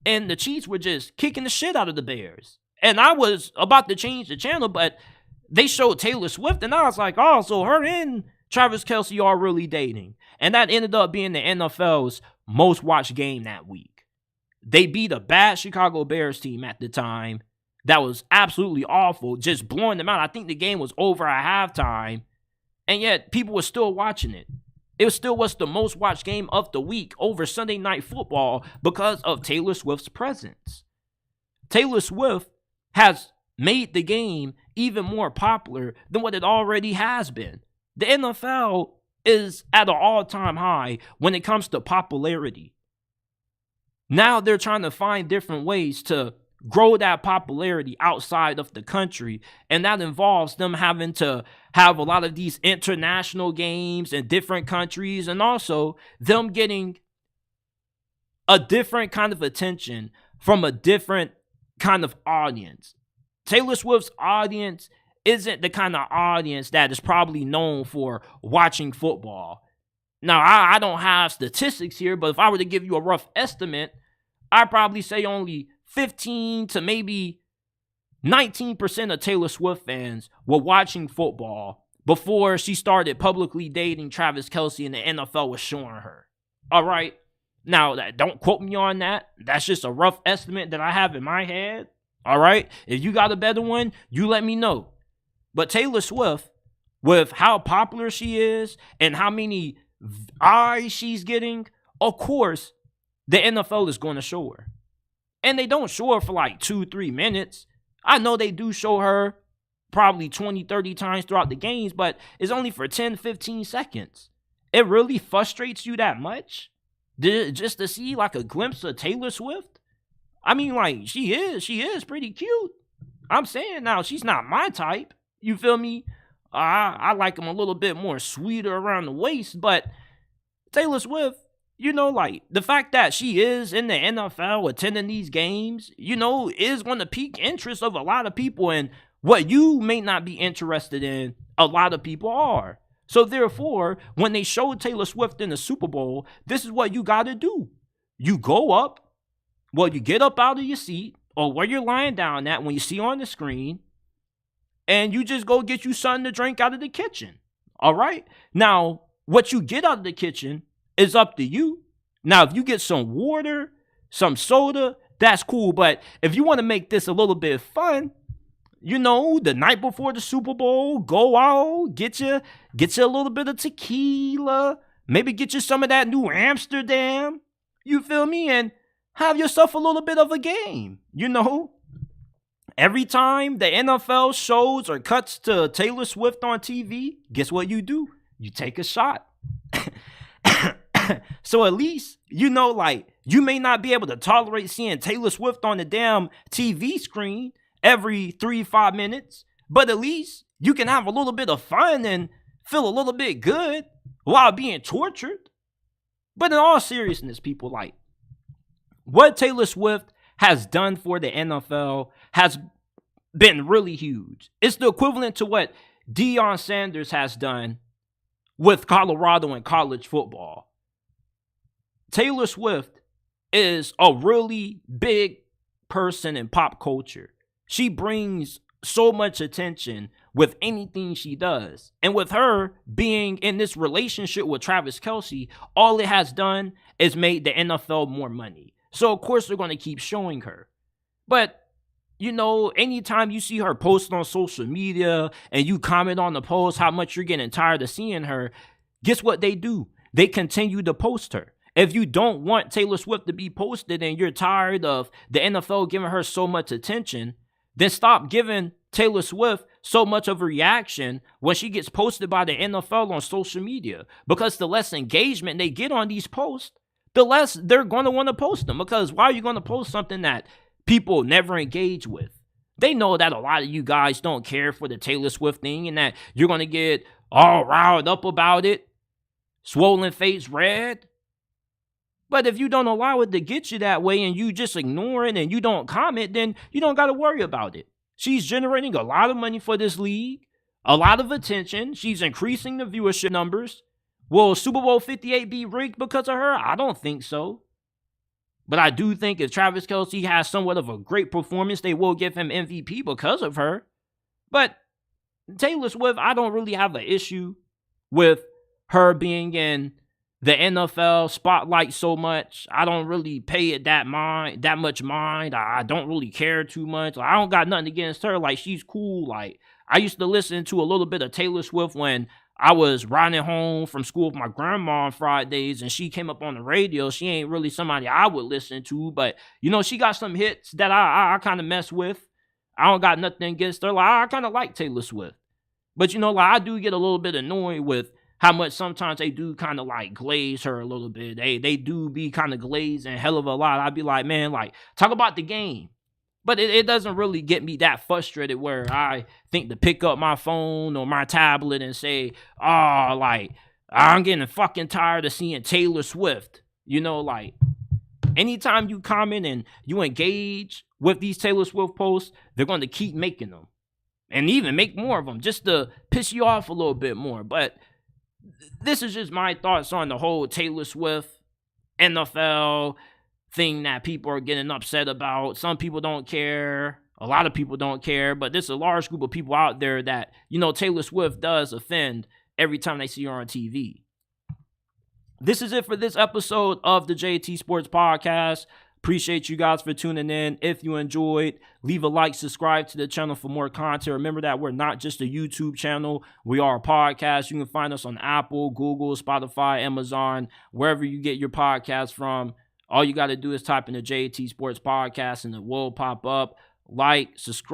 And the Chiefs were just kicking the shit out of the Bears. And I was about to change the channel, but they showed Taylor Swift, and I was like, oh, so her and Travis Kelce are really dating. And that ended up being the NFL's most watched game that week. They beat a bad Chicago Bears team at the time that was absolutely awful, just blowing them out. I think the game was over at halftime, and yet people were still watching it. It still was the most watched game of the week over Sunday Night Football because of Taylor Swift's presence. Taylor Swift has made the game even more popular than what it already has been. The NFL is at an all-time high when it comes to popularity. Now they're trying to find different ways to grow that popularity outside of the country, and that involves them having to have a lot of these international games in different countries, and also them getting a different kind of attention from a different kind of audience. Taylor Swift's audience isn't the kind of audience that is probably known for watching football. Now, I don't have statistics here, but if I were to give you a rough estimate, I'd probably say only 15 to maybe 19% of Taylor Swift fans were watching football before she started publicly dating Travis Kelce and the NFL was showing her. All right? Now, don't quote me on that. That's just a rough estimate that I have in my head. All right? If you got a better one, you let me know. But Taylor Swift, with how popular she is and how many eyes she's getting, of course, the NFL is going to show her. And they don't show her for like 2-3 minutes. I know they do show her probably 20, 30 times throughout the games, but it's only for 10, 15 seconds. It really frustrates you that much? Just to see like a glimpse of Taylor Swift? I mean, like, she is pretty cute. I'm saying now, she's not my type. You feel me? I like them a little bit more sweeter around the waist, but Taylor Swift, like, the fact that she is in the NFL attending these games, is going to pique interest of a lot of people, and what you may not be interested in, a lot of people are. So therefore, when they show Taylor Swift in the Super Bowl, this is what you got to do. You go up, you get up out of your seat, or where you're lying down at when you see on the screen, and you just go get you something to drink out of the kitchen. All right? Now, what you get out of the kitchen is up to you. Now, if you get some water, some soda, that's cool. But if you want to make this a little bit fun, the night before the Super Bowl, go out, get you a little bit of tequila, maybe get you some of that New Amsterdam, you feel me, and have yourself a little bit of a game, Every time the NFL shows or cuts to Taylor Swift on TV, guess what you do? You take a shot. So at least, you may not be able to tolerate seeing Taylor Swift on the damn TV screen every 3-5 minutes, but at least you can have a little bit of fun and feel a little bit good while being tortured. But in all seriousness, people, what Taylor Swift has done for the NFL has been really huge. It's the equivalent to what Deion Sanders has done with Colorado and college football. Taylor Swift is a really big person in pop culture. She brings so much attention with anything she does. And with her being in this relationship with Travis Kelce, all it has done is made the NFL more money. So, of course, they're going to keep showing her. But, you know, anytime you see her post on social media and you comment on the post how much you're getting tired of seeing her, guess what they do? They continue to post her. If you don't want Taylor Swift to be posted and you're tired of the NFL giving her so much attention, then stop giving Taylor Swift so much of a reaction when she gets posted by the NFL on social media. Because the less engagement they get on these posts, the less they're going to want to post them. Because why are you going to post something that people never engage with? They know that a lot of you guys don't care for the Taylor Swift thing and that you're going to get all riled up about it, swollen face red. But if you don't allow it to get you that way and you just ignore it and you don't comment, then you don't got to worry about it. She's generating a lot of money for this league, a lot of attention. She's increasing the viewership numbers. Will Super Bowl 58 be rigged because of her? I don't think so. But I do think if Travis Kelce has somewhat of a great performance, they will give him MVP because of her. But Taylor Swift, I don't really have an issue with her being in the NFL spotlight so much. I don't really pay it that much mind. I don't really care too much. I don't got nothing against her. Like, she's cool. Like, I used to listen to a little bit of Taylor Swift when I was riding home from school with my grandma on Fridays, and she came up on the radio. She ain't really somebody I would listen to, but, you know, she got some hits that I kind of mess with. I don't got nothing against her. Like, I kind of like Taylor Swift. But, you know, like, I do get a little bit annoyed with how much sometimes they do kind of like glaze her a little bit. They do be kind of glazing hell of a lot. I'd be like, man, like, talk about the game. But it doesn't really get me that frustrated where I think to pick up my phone or my tablet and say, oh, like, I'm getting fucking tired of seeing Taylor Swift. You know, like, anytime you comment and you engage with these Taylor Swift posts, they're going to keep making them. And even make more of them just to piss you off a little bit more. But this is just my thoughts on the whole Taylor Swift NFL thing that people are getting upset about. Some people don't care. A lot of people don't care. But there's a large group of people out there that, you know, Taylor Swift does offend every time they see her on TV. This is it for this episode of the JT Sports Podcast. Appreciate you guys for tuning in. If you enjoyed, leave a like, subscribe to the channel for more content. Remember that we're not just a YouTube channel. We are a podcast. You can find us on Apple, Google, Spotify, Amazon, wherever you get your podcasts from. All you got to do is type in the JT Sports Podcast and it will pop up. Like, subscribe.